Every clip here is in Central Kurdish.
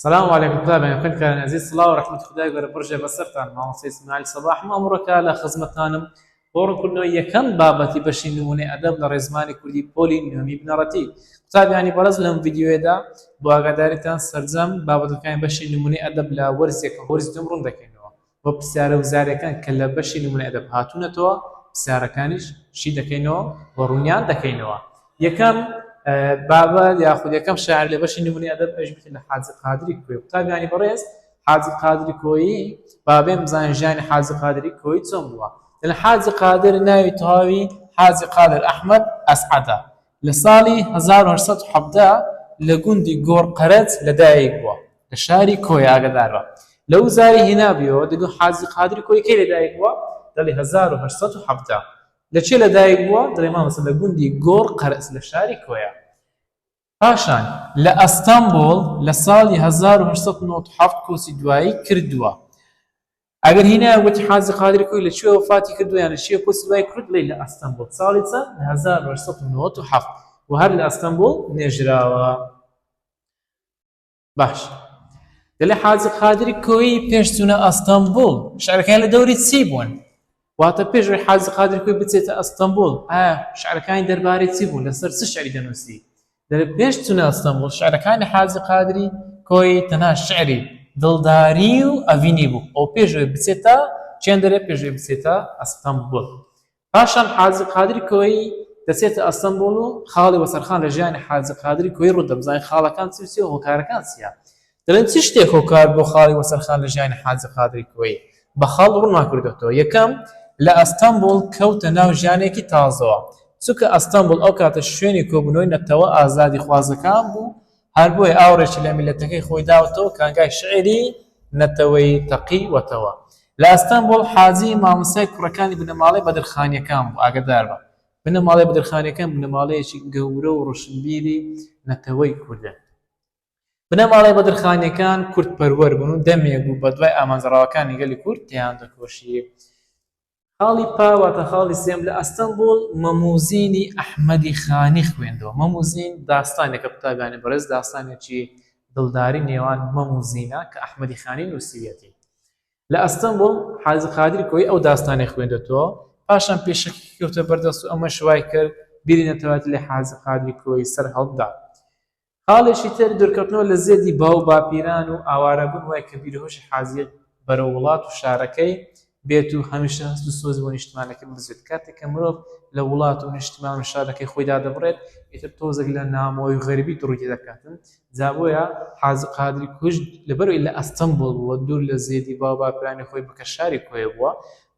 السلام عليكم طلابة خوێن کاران عزیز سڵاو و ڕەحمەتی خودای گەورە بڕژێ بەسەرتان مامۆستای اسماعیل سەباح ئەمڕۆکە لە خزمەتتانم بۆ ڕوونکردنەوەی یەکەم بابەتی بەشی نمونەی ئەدەب لە ڕێزمانی کوردی پۆلی نوێمی بنەڕەتی قوتابیانی بەڕێز لەم ڤیدیۆیەدا بۆ ئاگاداریتان سەرجەم بابەتەکانی بەشی نمونەی ئەدەب لە وەرزێکە وەرزی دوم ڕوون دەکەینەوە بۆ پرسیارە وزارەکان کە لە بەشی نمونەی ئەدەب هاتوونەتەوە پرسیارەکانیش چی دەکەینەوە بۆ ڕوونیان دەکەینەوە یەکەم بابەت یاخود یەکەم شاعر لە بەشی نمونەی ئەدەب ئەژبێت لە حاجی قادری کۆی قوتابیانی بەڕێز حاجی قادری کۆیی بابێن بزانین ژیانی حاجی قادری کۆیی چۆن بووە لە حاجی قادر ناوی تەواوی حاجی قادر ئەحمەد ئەسعەدە لە ساڵی 1970 لە گوندی گۆڕقەرەج لەدایک بووە لە شاری کۆی ئاگاداربە لەو زاری هێنابیەوە دەگو حاجی قادری کۆی کەی لەدایک بووە دەڵێ 1970 لە چێ لەدایک بووە دەڵێ مامۆستا لە گوندی گۆڕقەرەج لە شاری کۆیە پاشان لە ئەستەمبۆڵ لە ساڵی 1997 کۆچی دوایی کردووە ئەگەر هینایە وتی حاجی قادری کۆی لە کوێ وفاتی کردووە یان لە کوێ کۆچی دوایی کرد لێ لە ئەستەمبۆڵ ساڵی چەند لە 1997 و هەر لە ئەستەمبۆڵ نێژراوە باش دەڵێ حاجی قادری کۆی پێش چوونە ئەستەمبۆڵ شارەکان لە دەوری چی بوون واتە پێش حاجی قادری کۆی بچێتە ئەستەمبۆڵ شعرەکانی دەربارەی چی بوون لەسەر چ شعری دەنووسی دەڵێ پێش چوونە ئەستەمبۆڵ شعرەکانی حاجی قادری کۆی تەنها شعری دڵداری و ئەڤینی بوو ئەو پێشوێ بچێتە چێن دەرێ پێشوێ بچێتە ئەستەمبۆڵ پاشان حاجی قادری کۆی دەچێتە ئەستەمبۆڵ و خاڵی وەسەرخان لە ژیانی حاجی قادری کۆی ڕوودەبزانین خاڵەکان چی و هۆکارەکان چییە دەڵێن چ شتێک هۆکار بۆ خاڵی وەسەرخان لە ژیانی حاجی قادری کۆی بە خاڵ ڕوونمان کردوێتەوە یەکەم لە ئەستەمبۆڵ کەوتە ناو ژیانێکی تازەوە چونکە ئەستەمبۆڵ ئەو کاتە شوێنی کۆبوونەوەی نەتەوە ئازادی خوازەکان بوو هەر بۆیە ئاوڕێکی لە میلەتەکەی خۆی داوەتەوە کانگای شعری نەتەوەی تەقی وەتەوە لە ئەستەمبۆڵ حاجی مامۆستای کوڕەکانی بنەماڵەی بەدرخانیەکان بوو ئاگادار بە بنەماڵەی بەدرخانیەکان بنەماڵەیەکی گەورە و ڕۆشنبیری نەتەوەی کوردە بنەماڵەی بەدرخانیەکان کوردپەروەر بوون و دەمێک بوو بە دوای ئامانجڕاوەکانی گەلی کورد تیان دەکۆشی خاڵی پاواتە خاڵی سێم لە ئەستەمبۆڵ مەموزینی ئەحمەدی خانی خوێندەوە مەموزین داستانێکە قوتابیانی بەڕێز داستانێکی دڵداری نێوان مەموزینە کە ئەحمەدی خانی نووسیوێتی لە ئەستەمبۆڵ حاجی قادری کۆی ئەو داستانێک خوێندێتەوە پاشان پێشەکی کەوتە بەردەست و ئەمە شوای کرد بیری نەتەوەێت لە حاجی قادری کۆی سەر هەڵدا خاڵێکی تر دوورکەوتنەوە لە زێدی باو باپیران و ئاوارەبوون وای کە بیرهۆشی حاجی بەرەو وڵات و شارەکەی بێت و هەمیشە هەست و سۆز بۆ نیشتمانەکە بزێت کاتێک کە مرۆڤ لە وڵات و نیشتمان و شارەکەی خۆیدا دەبڕێت ئیتر تۆزێک لە نامۆی غەریبی ڕووی دەکاتن جا بۆیە حاجی قادری کوژ لەبەرەوەی لە ئەستەمبۆڵ بووە دوور لە زێدی باو باپیرانی خۆی بکە شاری کۆیە بووە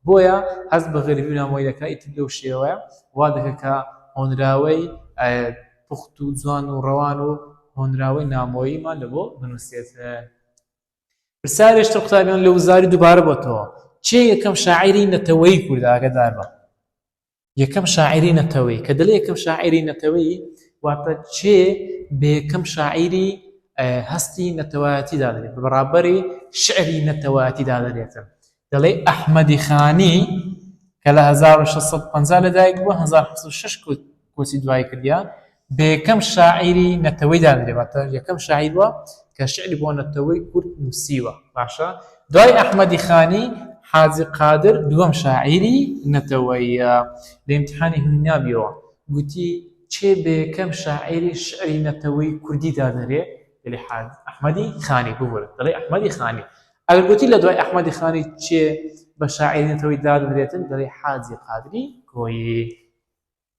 بۆیە هەست بە غەریبی و نامۆی دەکات ئیتر لەو شێوەیە وا دەکات کە هۆنراوەی پوخت و جوان و ڕەوان و هۆنراوەی نامۆییمان لە بۆ بنووسێت پرسیارێشتر قوتابیان لە وزاری دووبارە بۆتەوە چێ یەکەم شاعری نەتەوەی کوردە ئاگادار بە یەکەم شاعری نەتەوەی کە دەڵێ یەکەم شاعری نەتەوەی واتە چێ بە یەکەم شاعری هەستی نەتەوایەتیدا دەرێت بەڕابەری شعری نەتەوایەتیدا دەرێتن دەڵێ ئەحمەدی خانی کە لە 1650 لەدایک بووە 1906 کۆچی دوای کردیان بە یەکەم شاعری نەتەوەیدا دەرێت واتە یەکەم شاعیر بووە کە شعری بۆ نەتەوەی کورد نووسیوە باشە دوای ئەحمەدی خانی حاجی قادر دووەم شاعری نەتەوەیە لە ئیمتحانی هێنابیەوە گوتی چێ بە یەکەم شاعری شعری نەتەوەی کوردیدا دەرێت دەڵێ ئەحمەدی خانی ببوورە دەڵێ ئەحمەدی خانی ئەگەر گوتی لە دوای ئەحمەدی خانی چێ بە شاعری نەتەوەی دادەرێتن دەڵێ حاجی قادری کۆیی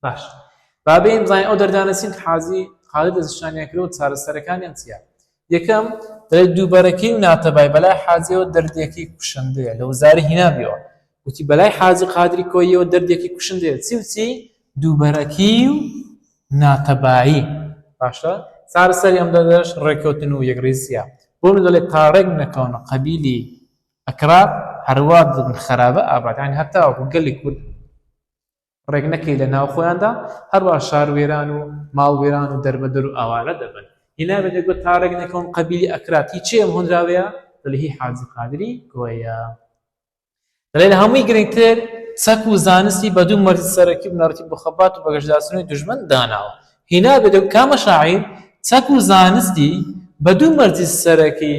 باش بابێن بزانین ئەو دەردانەچین کە حاجی قادر دەستنیشانیان کردەوە چارەسەرەکانیان چییە یەکەم دەڵێت دووبەرەکەی و ناتەبای بەلای حاجیەوە دەردێکی کوشندەیە لە وزاری هێنابیەوە وتی بەلای حاجی قادری کۆییەوە دەردێکی کوشندەیە چی وچی دووبەرەکی و ناتەبایی باشە چارەسەری ئەم دەدەش ڕێکەوتن و یەکڕێزیە بۆ من دەڵێت تا ڕێک نەکەونە قەبیلی ئەکراد هەروە دڵ خراپە ئاباد یعنی هەتا وەکو گەلی کورد ڕێک نەکەی لە ناو خۆیاندا هەروە شاروێران و ماڵوێران و دەربەدەر و ئاوارە دەبن هینا بێت تارێک نەکەون قەبیلی ئەکراد هیچ چێم هۆنراوەیە دەڵێ هی حاجی قادری کۆیە دەڵێ لە هەمووی گرنگتر چەک و زانستی بە دوو مەرجی سەرەکی بنەڕەتی بۆ خەبات و بەگەشتداچوونەوەی دوژمن داناوە هینا بێت کامە شاعیر چەک و زانستی بدون مەرجی سەرەکی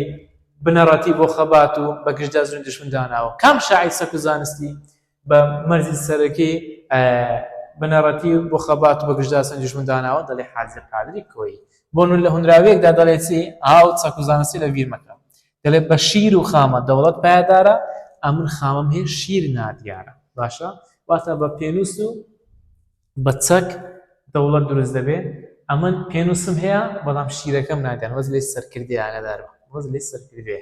بنەڕەتی بۆ خەبات و بە گشتدا زوون دژمن داناوە کام شاعیر سەک و زانستی بە مەرجی سەرەکی بنەڕەتی بۆ خەبات و بە گشتدا زوون دژمن داناوە دەڵێ حاجی قادری کۆی بۆ نون لە هونراوەیەکدا دەڵێ چی ئاو سەک و زانستی لە بیر مەکە دەڵێ بە شیر و خامە دەوڵەت پایدارە ئەمن خامەم هەیە شیر نادیارە باشە واتە بە پێنووس و بە چەک دەوڵەت دروست دەبێت ئەمن پێنووسم هەیە بەڵام شیرەکەم نادیان وەز لێی سەرکردی ئاگادارە وەز لێی سەرکردێ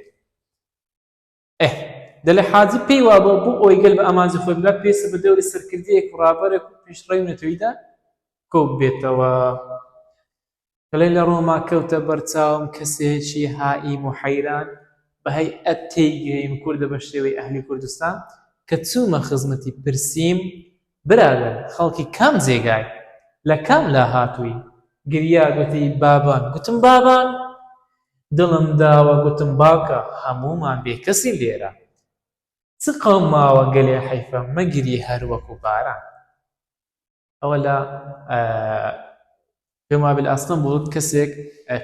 دەڵێ حاجی پێی وا بۆ ئەوی گەل بە ئامانجی خۆی بگات پێویستە بە دەوری سەرکردیەک ڕابەرێک و پێشڕەوی نەتەوەیدا کۆ بێتەوە دەڵێ لە ڕۆما کەوتە بەرچاوم کەسێکی هائیم و حەیران بە هەیئەت تێیگەیم کوردە بە شێوەی ئەهلی کوردستان کە چوومە خزمەتی پرسییم برادەر خەڵکی کام جێگای لە کام لا هاتووی گریا گوتی بابان گوتم بابان دڵم داوە گوتم باوکە هەموومان بێ کەسی لێرە چ قەوم ماوە گەلێ حەیفە مەگیری هەر وەکو باران ئەوە لە پێما بالئاستان بۆ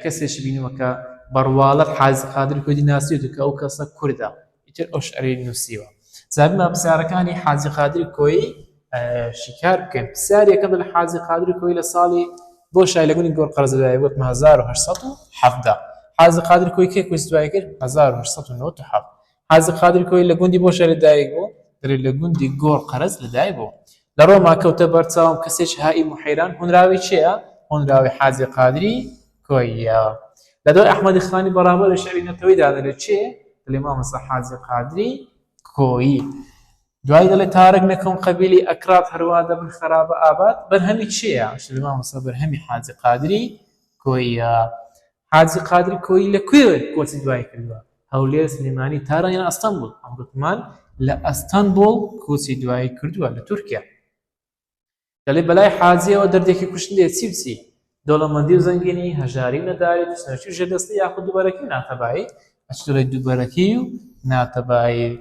کەسێکی بینیوە کە بەڕواڵەت حاجی قادری کۆیدی ناسیوێت کە ئەو کەسە کوردە ئیتر ئەو شعرەی نووسیوە زانیمە پرسیارەکانی حاجی قادری کۆیی شیکار بکەین پرسیارێکەکەم لە حاجی قادری کۆیی لە ساڵی بۆ شای لەگونی گۆڕ قەرزەدای وتمە 1870 حاجی قادری کۆیی کێ کوێست دوای کرد 1897 حاجی قادری کۆیی لە گوندی بۆ شای لەدایک بوو دەرێ لە گوندی گۆڕ قەرز لەدایک بوو لە ڕۆما کەوتە بەرچاوم کەسێکی هائیم و حەیران هونراوی چییە؟ هونراوی حاجی قادری کۆییە لە دوای ئەحمەدی خانی بەڕابەر لە شعری نەتەوەیدا دەڵێت چێ؟ دەڵێ مامۆستا حاجی قادری کۆیی دوای دەڵێ تارک نەکەم قەبیلی ئەکراد هەروە دەبن خەرابە ئاباد بەرهەمی چییە؟ دەڵێ مامۆستا بەرهەمی حاجی قادری کۆییە حاجی قادری کۆیی لەکوێ کۆچی دوای کردووە؟ هەولێر سلێمانی تاران یان ئەستەمبوڵ ئەم گوتمان لە ئەستەمبوڵ کۆچی دوای کردووە لە تورکیا دەڵێ بەلای حاجیەوە دەردێکی کوشتن چی بچی؟ دەوڵەمەندی و زەنگینی هەژاری و نەداری دەستنەوەکی و ژێدەستی یاخود دووبەرەکی و ناتەبایی ئەچڵێ دووبەرەکی و ناتەبایی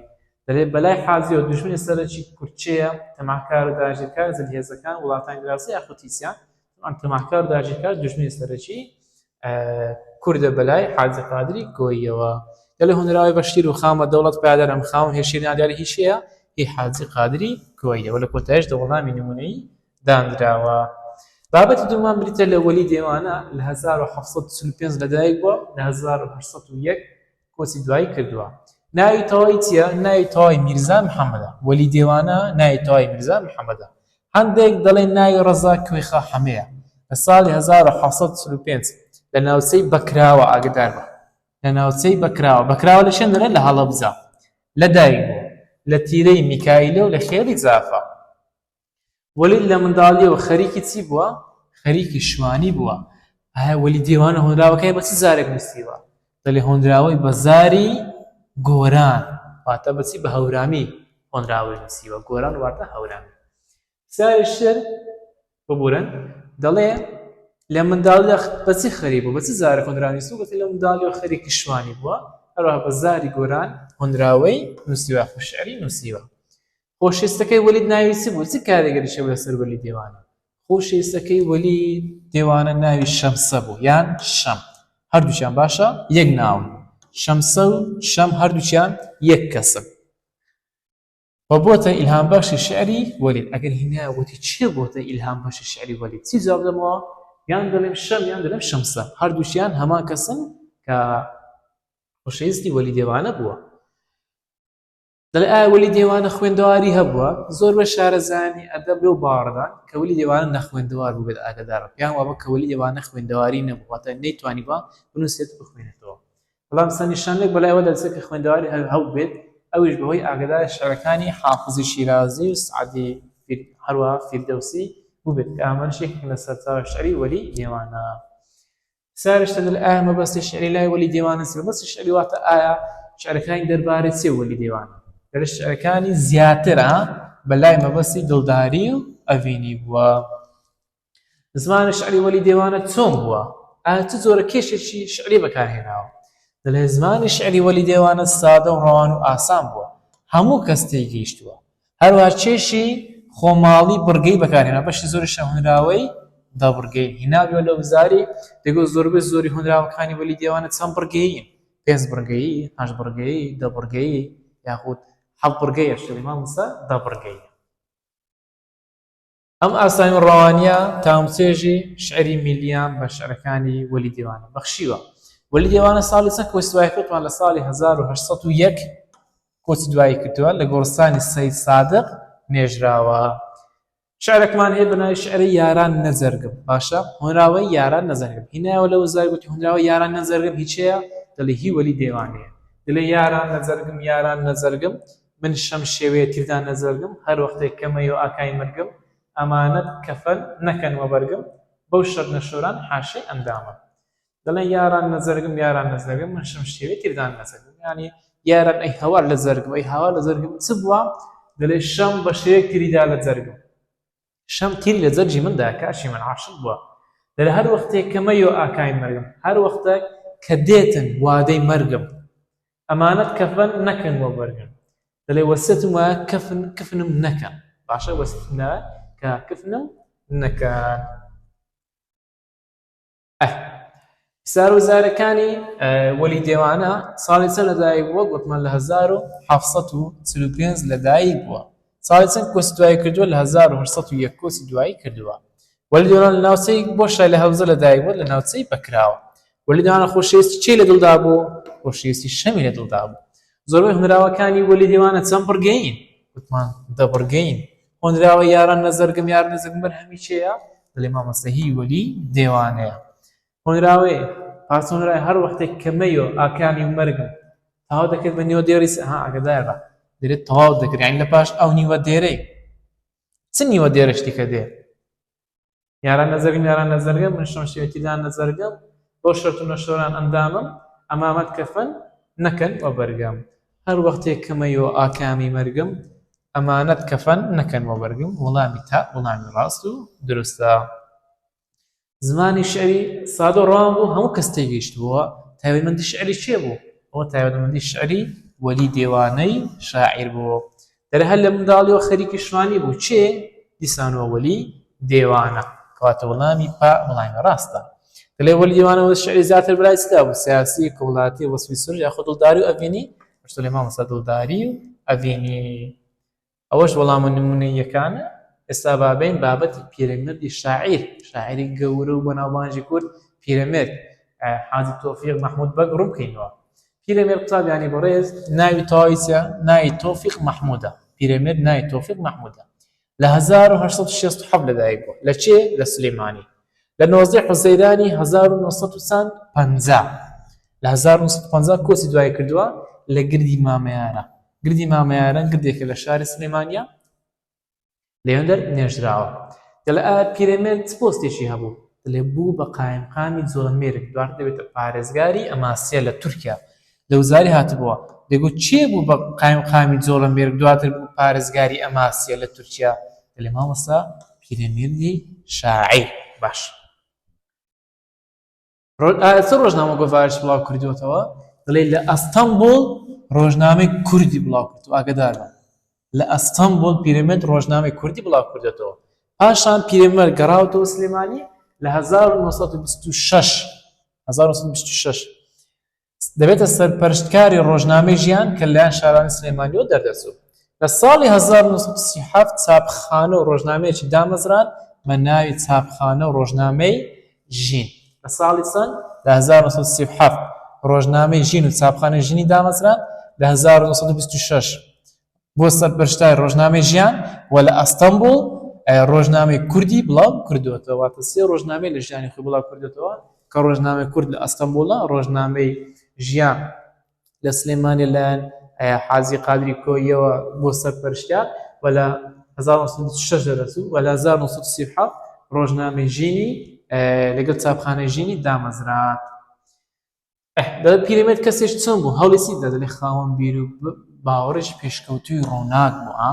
دەڵێ بەلای حاجیەوە دوژمنی سەرەکی کورتچەیە تەماحکار و داژیرکار جەلهێزەکان وڵاتانی دراوسی یاخود تیسیان تەماحکار و داژیرکار دوژمنی سەرەکی کوردە بەلای حاجی قادری کۆییەوە دەڵێ هونراوی بە شیر و خامە دەوڵەت پایدار ئەم خام هێ شیر نادیاری هیچ هەیە هی حاجی قادری کۆییەوە لە کۆتایش دەوڵامی نمونەیی دانراوە بابەتی دوومان بریتە لە وەلی دێوانە لە 1745 لەدایک بووە لە 1801 کۆچی دوایی کردووە ناوی تەواوی چییە؟ ناوی تەواوی میرزا محەممەدە وەلی دێوانە ناوی تەواوی میرزا محەممەدە هەندێک دەڵێن ناوی ڕەزا کوێخە حەمەیە لە ساڵی 1745 لە ناوچەی بەکراوە ئاگدار بە لە ناوچەی بەکراوە لە شوێن دەڵێن لە هەڵەبجە لەدایک بوو لە تیرەی میکایلە و لە خێڵی زافە وەلی لە منداڵیەوە خەریکی چی بووە؟ خەریکی شوانی بووە ئایا وەلی دێوانە هۆنراوەکەی بە چ زارێک نووسیوە؟ دەڵێ هۆنراوەی بە زاری گۆران واتە بەچی بە هەورامی هۆنراوەی نووسیوە گۆران واتە هەورامی ساری شر ببورن دەڵێ لە منداڵیە بەچی خەری بوو بە چ زارێک هۆنراوی نووسیوە گوتی لە منداڵیەوە خەریکی شوانی بووە هەروەها بە زاری گۆران هۆنراوەی نووسیوە شعری نووسیوە خۆشویستەکەی وەلید ناوی چی بوو؟ چ کارێگەری شەو لەسەر وەلی دێوانە؟ خۆشویستەکەی وەلی دێوانە ناوی شەمسە بوو یان شەم هەردووچیان باشە یەک ناون شەمسە و شەم هەردووچیان یەک کەسن و بۆتە ئیلهام بەخشی شعری وەلید ئەگەر هینایە وتی چییە بۆتە ئیلهام بەخشی شعری وەلید چی جواب دەمەوە؟ یان دەڵێم شەم یان دەڵێم شەمسە هەردووچیان هەمان کەسن کە خۆشەویستی وەلی دێوانە بووە دەڵێ ئایا وەلی دێوانە خوێندەواری هەبووە زۆر بە شارەزانی ئەدەب لەو باوەڕدان کە وەلی دێوانە نەخوێندەوار بوو بێت ئاگادارە پێیان وابە کە وەلی دێوانە خوێندەواری نەبوو واتە نەیتوانی بە بنووسێت بخوێنێتەوە بەڵام سەرنیشانێک بەلایەوە دەچێت کە خوێندەواری هەبوو بێت ئەویش بەهۆی ئاگادار شعرەکانی حافزی شیرازی و سعدی هەروەها فیردەوسی بوو بێت کە ئامانشێک لە سەرچاوە شعری وەلی دێوانە سارشتە دڵ ئایا مەبەستی شعری لای وەلی دێوانە چی مەبەستی شعری واتە ئایا شعرەکانی دەربارەی چێ وەلی دێوانە لە شعرەکانی زیاترە بەلای مەبەستی دڵداری و ئەڤینی بووە زمانی شعری وەلی دێوانە چۆن بووە؟ ئایا چ جۆرە کێشێکی شعری بەکارهێناوە؟ دەڵێ زمانی شعری وەلی دێوانە سادە و ڕەوان و ئاسان بووە هەموو کەس تێگەیشتووە هەروەها چێشی خۆماڵی بڕگەی بەکارهێنا بەشی زۆریشە هونراوەی دابڕگەین هیناوی لە وزاری دەگوت زۆربەی زۆری هۆنراوەکانی وەلی دێوانە چەند بڕگەیین 5 بڕگەیی 8 بڕگەیی 10 بڕگەیی یاخود 7 بڕگەیە شتێمان وسە 10 بڕگەیی ئەم ئاسانی ڕەوانیە تامچێژی شعری میلیان بە شعرەکانی وەلی دێوانە بەخشیوە وەلی دێوانە ساڵی چەند کۆچی دوای کردوان لە ساڵی 1801 کۆچی دوایی کردووە لە گۆڕستانی سەید سادق نێژراوە شعرێکمان هەیە بەناوی شعری یاران نەزەرگم باشە هۆنراوەی یاران نەزەرگم هینایەوە لە وزاری گوتی هۆنراوەی یاران نەزەرگم هیچەیە دەڵێ هی وەلی دێوانەیە دەڵێ یاران نەزەرگم من شەم شێوەیە تیردان نەزەرگم هەر وەختێک کەمەیە و ئاکای مرگم ئەمانەت کەفەن نەکەن وەبەرگم بەو شەر نەشۆران حاشەی ئەندامە دەڵێن یاران نەزەرگم من شەم شێوەیە تیردان نەزەرگم یعنی یاران ئەی هەوار لە زەرگم ئەی هاوار لە زەرگم چ بووە دەڵێ شەم بە شێوەیەک تریدا لە زەرگم شەم تیری لە زەرجی مندا کاشی من عاشق بووە دەڵێ هەر وەختێک کەمەیە و ئاکای مرگم هەر وەختێک کە دێتن وادەی مەرگم ئەمانەت کەفەن نەکەن وەبەرگن دەڵێ وەسیەتم وایە کفنم نەکەن باشە وەسیەتم وایە کە کفنم نەکەن سار وزارەکانی وەلی دێوانە ساڵی چەند لەدایک بووە گوتمان لە 1945 لەدایک بووە ساڵی چەند کۆچی دوایی کردووە لە 1901 کۆچی دوایی کردووە وەلی دێوانە لە ناوچەی بۆ شای لە هەوزە لەدایک بووە لە ناوچەی بەکراوە وەلی دێوانە خۆشەویستی چی لە دڵدا بوو خۆشەویستی شەمی لە دڵدا بوو زۆربەی هۆنراوەکانی وەلی دێوانە چەند بڕگەین گوتمان 10 بڕگەین هۆنراوە یاران نەزەرگم بەرهەمی چێیە دەڵێ مامۆستا هی وەلی دێوانەیە هۆنراوێ پاسۆنرای هەر وەختێک کەمەیە ئاکانی و مەرگم تەواو دەکرد بە نیوە دێڕی ئاگدارە دەرێت تەواو دەکرد یعنی لە پاش ئەو نیوە دێرەی چ نیوە دێرەشتی کە دێ یاران نەزەرگم من شەم شێوەتیدان نەزەرگم بۆ شەرت و نەشۆران ئەندامم ئەمامەت کەفەن نەکەن وەبەرگم هەر وەختێک کەمەیە ئاکامی مەرگم ئەمانەت کەفەن نەکەن وەبەرگم وەڵامی تا وەڵامی ڕاست و دروستە زمانی شعری سادە و ڕەوان بوو هەموو کەس تێگەیشت بووە تایبەتمەندی شعری چێ بوو ئەوە تایبەتمەندی شعری وەلی دێوانەی شاعیر بوو دەرە هەر لە منداڵیەوە خەریکی شوانی بوو چێ دیسانەوە وەلی دێوانە کەواتە وەڵامی پا وەڵامی ڕاستە دەڵێ وەلی دێوانەوە شعری زیاتر بەلای چدا بوو سیاسی کەوڵاتی وەسفی سروش یاخود دڵداری و ئەڤینی دەڵێ مامۆستا دڵداری و ئەڤینی ئەوەش وەڵامە نمونەییەکانە ئێستا بابین بابەتی پیرەمێردی شاعری گەورە و بەناوبانگی کورد پیرەمێرد حاجی تۆفیق محمود بەگ ڕوون بکەینەوە پیرەمێرد قوتابیانی بەڕێز ناوی تەواویچە ناوی تۆفیق محمودە پیرەمێرد ناوی تۆفیق محمودە لە 1967 لەدایک بووە لە چێ لە سلێمانی لە 19 حوزەیرانی 1950 لە 1950 کۆچی دوای کردووە لە گردی مامەیارە گردێکە لە شاری سلێمانیە لێوەندەر نێژراوە دەڵێ پیرەمێرد چ پۆستێکی هەبوو دەڵێ بوو بە قایمقامی جۆڵەمێرگ دواتر دەبێتە پارێزگاری ئەماسیە لە تورکیا لە وزاری هاتبووە دەگوت چێ بوو بە قایمقامی جۆڵەمێرگ دواتر بوو پارێزگاری ئەماسیە لە تورکیا دەڵێ مامۆستا پیرەمێردی شاعیر باش چ ڕۆژنامە گۆڤارش بڵاو کردوێتەوە دەڵێ لە ئەستەمبوڵ ڕۆژنامەی کوردی بڵاو کردووە ئاگادار بە لە ئەستەمبوڵ پیرەمێرد ڕۆژنامەی کوردی بڵاو کردێتەوە پاشان پیرەمێرد گەڕاوەتەوە سلێمانی لە 1926 دەبێتە سەرپەرشتکاری ڕۆژنامەی ژیان کە لەلایەن شارانی سلێمانیەوە دەردەچوو لە ساڵی 1937 چاپخانە و ڕۆژنامەیەکی دامەزران بە ناوی چاپخانە و ڕۆژنامەی ژین لە ساڵی چەند لە 1937 ڕۆژنامەی ژین و چاپخانەی ژینی دامەزران لە 1926 بۆ سەرپەرشتای ڕۆژنامەی ژیان و لە ئەستەمبوڵ ڕۆژنامەی کوردی بڵاو کردوێتەوە واتە سێ ڕۆژنامەی لە ژیانی خۆی بڵاو کردوێتەوە کە ڕۆژنامەی کورد لە ئەستەمبوڵە ڕۆژنامەی ژیان لە سلێمانی لەلایەن حاجی قادری کۆییەوە بۆ سەرپەرشتیار و لە 1926 دەرەچوو و لە 1937 ڕۆژنامەی ژینی لەگەڵ چاپخانەی ژینی دامەزران دەڵێت پیرەمێرد کەسێک چۆن بوو هەوڵی چی دەڵێ خاوەن بیر و باوەڕێکی پێشکەوتووی ڕووناک بوو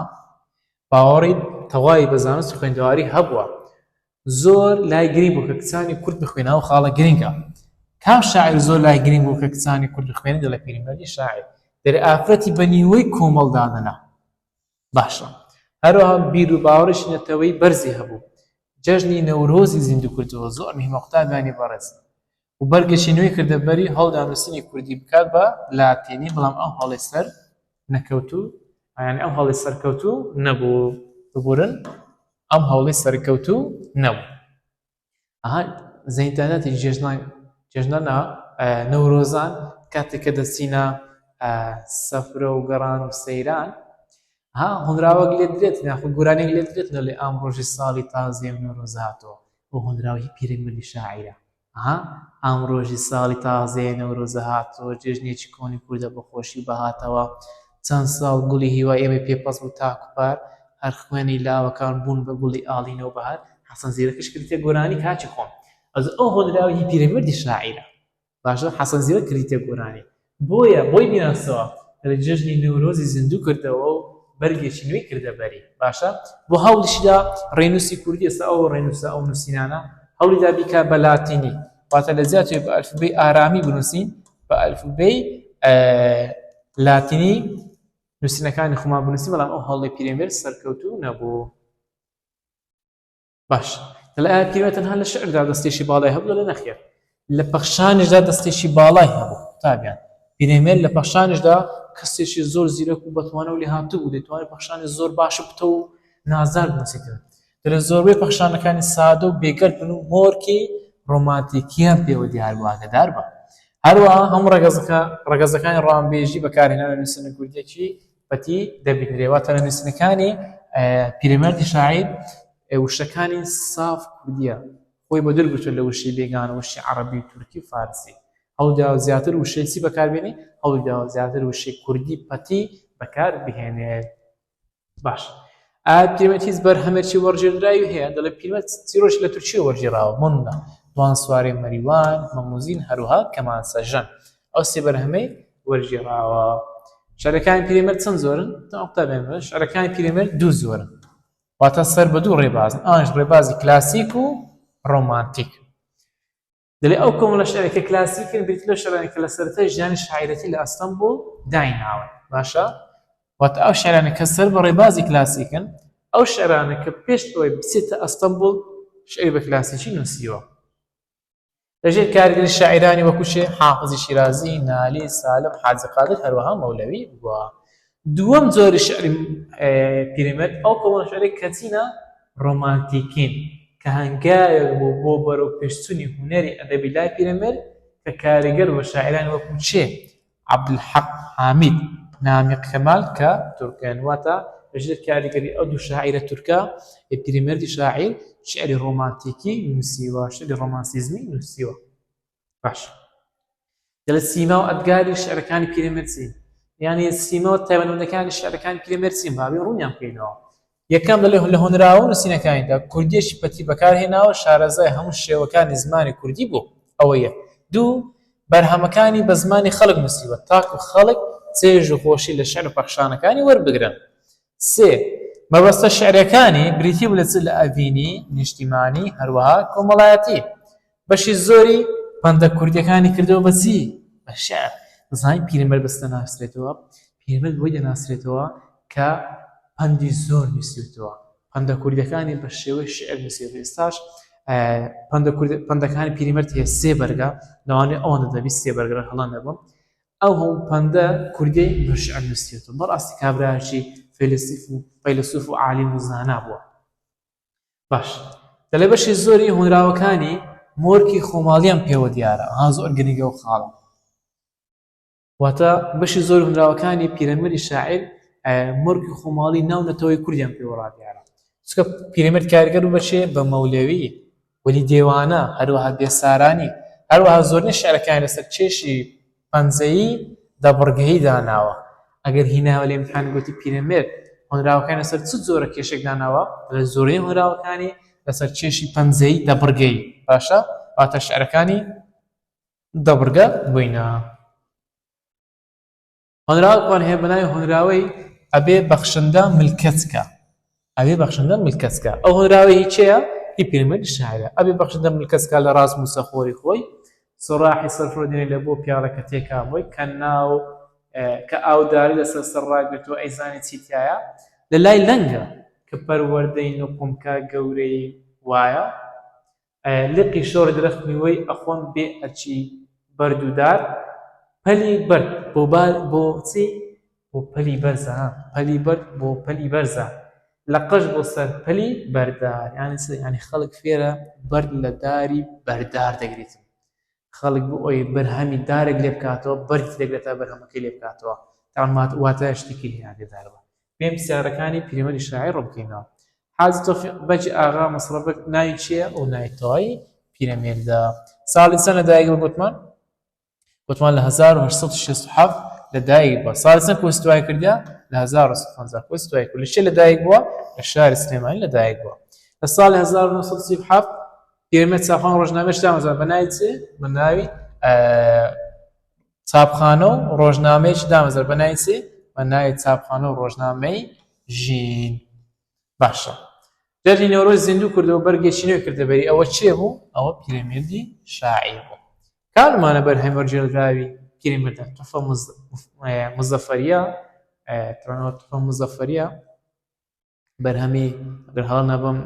باوەڕی تەواوی بە زانست و خوێندەواری هەبووە زۆر لای گرنگ بوو کە کچانی کورد بخوێنەوە خاڵە گرنگە کام شاعیر زۆر لای گرنگ بوو کە کچانی کورد بخوێنێت دەڵێ پیرەمێردی شاعیر دەرێ ئافرەتی بە نیوەی کۆمەڵ دادەنا باشە هەروەها بیر و باوەڕیش نەتەوەی بەرزی هەبوو جژنی نەورۆزی زیندوو کردەوە زۆر مهمە قوتابیانی بەڕێز و بەرگێکی نوێی کردە بەری هەڵدانووسینی کوردی بکات بە لاتینی بەڵام ئەو هەڵی سەر نەکەوتوو یعنی ئەم هەڵی سەرکەوتوو نەبوو ببورن ئەم هەڵی سەرکەوتوو نەبوو زەینتانەتی جێژنانە نەورۆزان کاتێک کە دەچینە سەفرە و گەڕان و سەیران هۆنراوەک لێ درێت یاخود گۆرانێک لێ درێت لە ئەم ڕۆژی ساڵی تازەی نەورۆز هاتەوە بۆ هۆنراوی پیرەمەردی شاعیرە ئەم ڕۆژی ساڵی تازەی نەورۆزە هاتەوە جێژنێکی کۆنی کوردە بەخۆشی بەهاتەوە چەند ساڵ گوڵی هیوای ئێمە پێپەس بوو تاکوپار هەر خوێنی لاوەکان بوون بە گوڵی ئاڵینەوە بەهار حەسەن زیرەکەش کردێ گۆرانی کاچی خۆم ئەو هۆنراوی پیرەمەردی شاعیرە باشە حەسەن زیرە کردێ گۆرانی بۆی بیناسەوە لە جێژنی نەورۆزی زیندوو کردەوە و بەرگێکی نوێی کردە بەری باشە بۆ هەوڵیشدا ڕێنووسی کوردی ئێستا ئەو ڕێنووسە ئەو نووسینانە هەوڵیدا بیکا بە لاتینی واتە لە زیاتر بە ئەلفوبەی ئارامی بنووسین بە ئەلفوبەی لاتینی نووسینەکانی خۆمان بنووسین بەڵام ئەو هەڵی پیرەمێرد سەرکەوتوو نەبوو باش دەڵێ ئایا پیرەمێرد تەنها لە شعردا دەستێکی باڵای هەبوو لە نەخێر لە پەخشانیشدا دەستێکی باڵای هەبوو تابیان پیرەمێرد لە پەخشانیشدا کەسێکی زۆر زیرەک و بەتوانە و لێ هاتوو بوو دەتوانێت پەخشانی زۆر باش بتە و نازار بنووسیتەوە لە زۆربەی پەخشانەکانی سادە و بێگەرد بن و مۆرکی ڕۆمانتیکیان پێوە دیار بوو ئاگادار بە هەروەها هەموو ڕەگەزەکانی ڕامبێژی بەکارهێنان لە نووسینە کوردیەکی بەتی دەبینرێواتە لە نووسینەکانی پیرەمەردی شاعیر وشەکانی ساف کوردیە خۆی بۆ دەرگرتووە لە وشەی بێگانە وشی عەرەبی و تورکی و فارسی هەوڵداوە زیاتر وشەی چی بەکاربێنێ هەوڵداوە زیاتر وشەی کوردی پەتی بەکاربهێنێت باش ئایا پیرەمێرد هیچ بەرهەمێکی وەرگێڕراوی هەیە دەڵێ پیرەمێرد چیرۆژ لە تورکیە وەرگێڕاوە مۆندا دوان سوارەی مەریوان مەموزین هەروەها کەمانسەژەن ئەو سێ بەرهەمەی وەرگێڕاوە شعرەکانی پیرەمێرد چەند زۆرن قوتابیان شعرەکانی پیرەمێرد دوو زۆرن واتە سەر بە دوو ڕێبازن ئەوانش ڕێبازی کلاسیک و ڕۆمانتیک دەڵێ ئەو کۆمەڵە شعرێکە کلاسیکن بریتە لەو شعرانەی کە لە سەرەتای ژیانی شاعیرەتی لە ئەستەمبوڵ دایناون باشە واتە ئەو شعرانە کە سەر بە ڕێبازی کلاسیکن ئەو شعرانە کە پێش ئەوەی بچێتە ئەستەمبوڵ شعری بە کلاسیکی نووسیوە لەژێر کارگەری شاعیرانی وەکو حافزی شیرازی نالی سالم حاجی قادر هەروەها مەولەوی بووە دووەم جۆری شعری پیرەمێرد ئەو کۆمەڵە شعرێک کە چینە ڕۆمانتیکین کە هەنگایەک بوو بۆ بەرەو پێشچوونی هونەری ئەدەبی لای پیرەمێرد کە کاریگەر بە شاعیرانی وەکو عەبدولحەق حامید نامیق کەمال کە تورکیان واتە لەژێر کاریگەری ئەو دوو شاعیرە تورکە پیرەمێردی شاعیر شعری ڕۆمانتیکی نووسیوە شعری ڕۆمانسیزمی نووسیوە باش دەڵێت سیما و ئەدگاری شعرەکانی پیرەمێرد چین یعنی سیما و تایبەتمەندەکانی شعرەکانی پیرەمێرد چین بابی ڕوونیان بکەینەوە یەکەم دەڵێ لە هۆنراوە و نووسینەکانیدا کوردیەکی پەتی بەکارهێناوە شارەزای هەموو شێوەکانی زمانی کوردی بوو ئەوە یەک دوو بەرهەمەکانی بە زمانی خەڵک نووسیوە تاکو خەڵک چێژ و خۆشی لە شعر و پەخشانەکانی وەربگرن سێ مەبەستە شعرەکانی بریتی بوو لە ئەڤینی نیشتیمانی هەروەها کۆمەڵایەتی بەشی زۆری پەندە کوردیەکانی کردەوە بە چی بە شعر بزانین پیرەمێرد بەستە ناسرێتەوە پیرەمێرد بۆی دەناسرێتەوە کە پەندی زۆر نووسیوتەوە پەندە کوردیەکانی بە شێوەی شعر نووسیوە ئێستاش پەندەکانی پیرەمێرد هەیە سێ بەرگە لەوانەیە ئەوەندە دەبی سێ بەرگە هەڵان دەبم ئەو هەموو پەندە کوردی بە شعر نووسیوتەوە بەڕاستی کابراایکی فەیلسوف و عالیم و زانا بووە باش دەڵێ بەشی زۆری هۆنراوەکانی مۆرکی خۆماڵیان پێوە دیارە زۆر گرنگە و خاڵە واتە بەشی زۆر هۆنراوەکانی پیرەمێردی شاعیر مۆرکی خۆماڵی ناو نەتەوەی کوردیان پێوە ڕادیارە چکە پیرەمێرد کارگەر و بەشێ بە مەولەوی وەلی دێوانە هەروەها بێسارانی هەروەها زۆرنەی شعرەکانی لەسەر چێشی پەنجەیی دەبڕگەیی داناوە ئەگەر هیناوە لە ئیمتحان گوتی پیرەمێرد هۆنراوەکانی لەسەر چ جۆرە کێشێک داناوە لە زۆرەی هۆنراوەکانی لەسەر چێشی پەنجەیی دەبڕگەی باشە واتە شعرەکانی دەبڕگە بووینە هۆنراوەکان هەیە بە ناوی هۆنراوەی ئەبێ بەخشندە ملکەچکە ئەو هۆنراوەی هیچەیە هی پیرەمێردی شاعیرە ئەبێ بەخشندە ملکەچکە لە ڕاست موسەخۆری خۆی سڕاحی سەرفرۆدێنێ لە بۆ پیاڵەکە تێکا بۆی کە ئاوداری لەسەر سەرڕاگرتووە ئەیزانی چیتایە لە لای لەنگە کە پەروەردەی نوقمکە گەورەی وایە لقی شۆڕ درەختی وەی ئەخۆن بێ ئەرچی بەردوودار پەلی بەرد بۆ چی بۆ پەلی بەرزە پەلی بەرد بۆ پەلی بەرزە لە قەش بۆ سەر پەلی بەردار یعنی خەڵک فێرە بەرد لە داری بەردار دەگریتن خەڵک بۆ ئەوی بەرهەمی دارێک لێ بکاتەوە بەرد دەگرێتە بەرهەمەکەی لێ بکاتەوە تاوانمات واتە شتێکی هەیە لێدارەوە پێم پرسیارەکانی پیرەمەری شاعیر ڕۆبکەینەوە حاجی تۆفیق بەجی ئاغا مەسرەفک ناوی چییە ئەو ناوی تەواوی پیرەمێردا ساڵی چەند لەدایک بوو گوتمان لە 1967 لەدایک بووە ساڵی چەند کۆستوای کردیا لە 1950 کۆستوای کرد لە چێ لەدایک بووە لە شاری سلێمانی لەدایک بووە لە ساڵی 1937 پیرەمێرد چاپخانە و ڕۆژنامەیەکی دامەزرا بە ناوی چێ بە ناوی چاپخانە و ڕۆژنامەیەکی دامەزرا بە ناوی چێ بە ناوی چاپخانە و ڕۆژنامەی ژین باشە جەرجی نەورۆز زیندوو کردەوە بەرگێکی نوێ کردەبەری ئەوە چێ بوو ئەوە پیرەمێردی شاعیر بوو کارمانە بەرهەمی وەرجێڕدراوی پیرەمێردە تۆفە مزەفەریە تۆفە مزەفەریە بەرهەمی ئەگەر هەڵە نەبم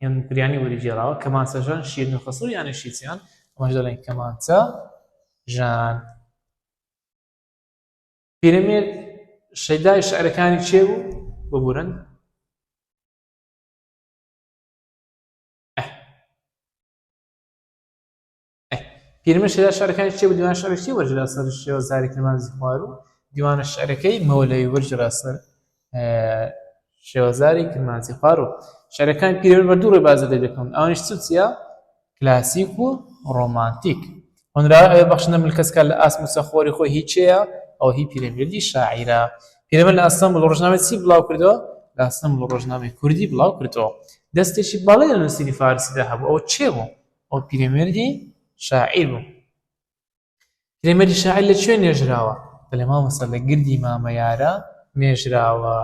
هێمنکریانی وەرگێڕاوە کەمانچەژان شیرین و خەسوور یانە شیچیان ئەمەش دەڵێن کەمانچە ژان پیرەمێرد شەیدای شەعرەکانی چێ بوو ببورن پیرەمێرد شەیدای شەعرەکانی چێ بوو دیوان شەعرێکی وەرجێرا سەر شێوەزاری کرمانزی خوار و دیوانە شەعرەکەی مەولەوی وەرجێرا سەر شێوەزاری کرمانزی خوار و شەعرەکانی پیرەمێرد بە دوو ڕێ بازە دەکەن ئەوانیش چییە کلاسیک و ڕۆمانتیک هۆنراوە ئەوێ بەخشندە ملکەسکار لە ئاسم و سەخۆری خۆی هی چێیە ئەو هی پیرەمێردی شاعیرە پیرەمێرد لە ئەستەمبوڵ ڕۆژنامەی چی بڵاو کردەوە لە ئەستەمبوڵ ڕۆژنامەی کوردی بڵاو کردەوە دەستێکی باڵای لە نووسینی فارسیدا هەبوو ئەوە چێ بوو ئەو پیرەمێردی شاعیر بوو پیرەمێردی شاعیر لە کوێ نێژراوە دەڵێ مامۆستا لە گردی مامەیارە نێژراوە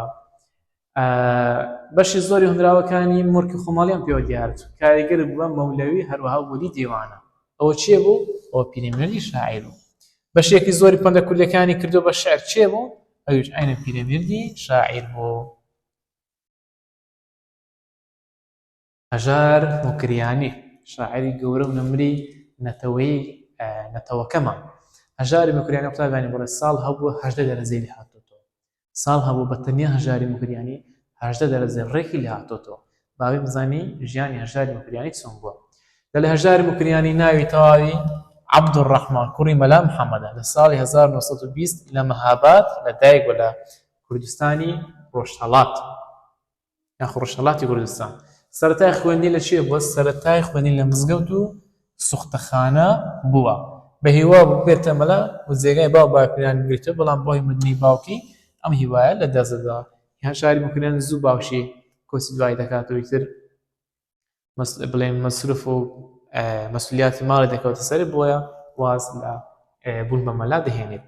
بەشی زۆری هۆنراوەکانی مورکی خۆماڵیان پێوە دیارچوو کاریگەر بووە مەولەوی هەروەها وەلی دیوانە ئەوە چێ بوو ئەوە پیرەمێردی شاعیر بوو بەشێکی زۆری پەندە کوردەکانی کردو بە شێعر چێ بوو ئەویش عینە پیرەمێردی شاعیر بوو هەژار موکریانی شاعری گەورە و نەمری نەتەوەکەمە هەژاری موکریانی قوتابیانی بڵێ ساڵ هەبووە 18 دەرەجەی لێ هاتووەتەوە ساڵ هەبوو بەتەنیا هەژاری موکریانی 18 دەرەجە ڕێکی لێ هاتووەتەوە باوی بزانی ژیانی هەژاری موکریانی چۆن بووە لە هەژاری موکریانی ناوی تەواوی عەبدوڕەحمان کوڕی مەلا محەممەدە لە ساڵی 1920 لە مەهاباد لەدایک بووە لە کوردستانی ڕۆژهەڵات یاخۆ ڕۆژهەڵاتی کوردستان سەرەتای خوێندنی لە چیە بووە سەرەتای خوێندنی لە مزگەوت و سوختەخانە بووە بە هیوا بوو بێتە مەلا و جێگای باو باوکریان بگریتەوە بەڵام بۆی مدنی باوکی ئەم هیوایە لە دەستداوە هەژاری موکریانی زوو باوشی کۆسی دوای دەکاتەوە یەکتر بڵێن مەسروف و مەسئولیاتی ماڵی دەکەوتە سەر بۆیە واز لە بوون بە مەلا دەهێنێت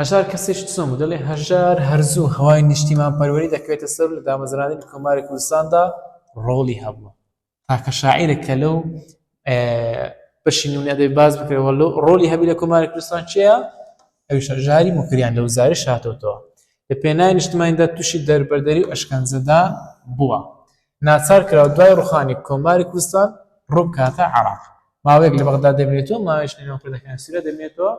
هەژار کەسێکی چۆن بوو دەڵێ هەژار هەرزوو هەوای نیشتیمان پەروەری دەکەوێتە سەر لە دامەزرانی کۆماری کوردستاندا ڕۆڵی هەبووە تاکە شاعیرێک کە لەو بەشی نوێنێ دەبێت باز بکرێەوە ڕۆڵی هەبی لە کۆماری کوردستان چییە ئەویش هەژاری موکریان لە وزارەی هاتووەتەوە لە پێناوی نیشتیمانیدا تووشی دەربەردەری و ئەشکەنجەدان بووە ناچار کراوە دوای ڕوخانی کۆماری کوردستان ڕوو بکاتە عێراق ماوەیەک لە بەغدا دەمێنێتەوە ماوەیەش لە نێوان کوردەکانی سووریا دەمێنێتەوە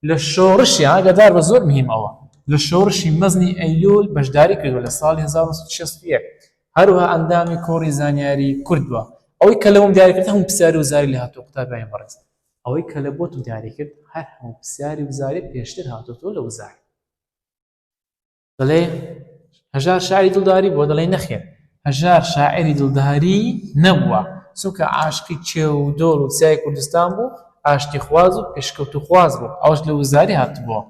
لە شۆڕشی ئاگادار بە زۆر مهم ئەوە لە شۆڕشی مەزنی ئەیلول بەشداری کردووە لە ساڵی 1961 هەروەها ئەندامی کۆڕی زانیاری کورد بووە ئەوەی کە لەوەم دیاری کرد هەموو پرسیاری وزاری لێ هاتووە قوتابیانی بەڕێز ئەوەی کە لە بۆت دیاری کرد هەر هەموو پرسیاری وزاری پێشتر هاتووەتەوە لە وزاری دەڵێ هەژار شاعری دڵداری بووە دەڵێ نەخێر هەژار شاعری دڵداری نەبووە چونکە عاشقی چێ و دۆڵ و چیای کوردستان بوو ئاشتی خواز و پێشکەوت و خواز بوو ئەوش لە وزاری هاتبووە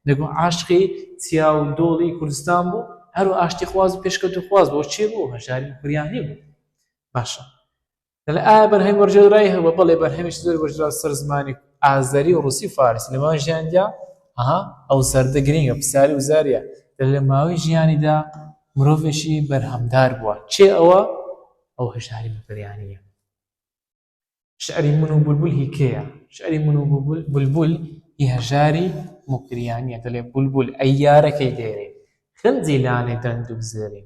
دەگو عاشقی چیا و دۆڵی کوردستان بوو هەرو ئاشتی خواز و پێشکەوت و خواز بوو چێ بوو هەژاری موکریانی بوو باشە دەڵێ ئایا بەرهەمی وەرجێڕایی هەبووە بەڵێ بەرهەمیش زۆر وەرجێرا سەر زمانی ئازەری و ڕووسی فارسی لەماوەی ژیاندا ئەو سەردە گرینگە پرسیاری وزاریە لە ماوەی ژیانیدا مرۆڤێکی بەرهەمدار بووە چێ ئەو هەژاری موکریانیە شعری من و بولبول هی کێیە شعری من و بولبول هی هەژاری موکریانیە دەڵێ بولبول ئەی یارەکەی دێرێ خنجی لانێ دەند و بزێرێ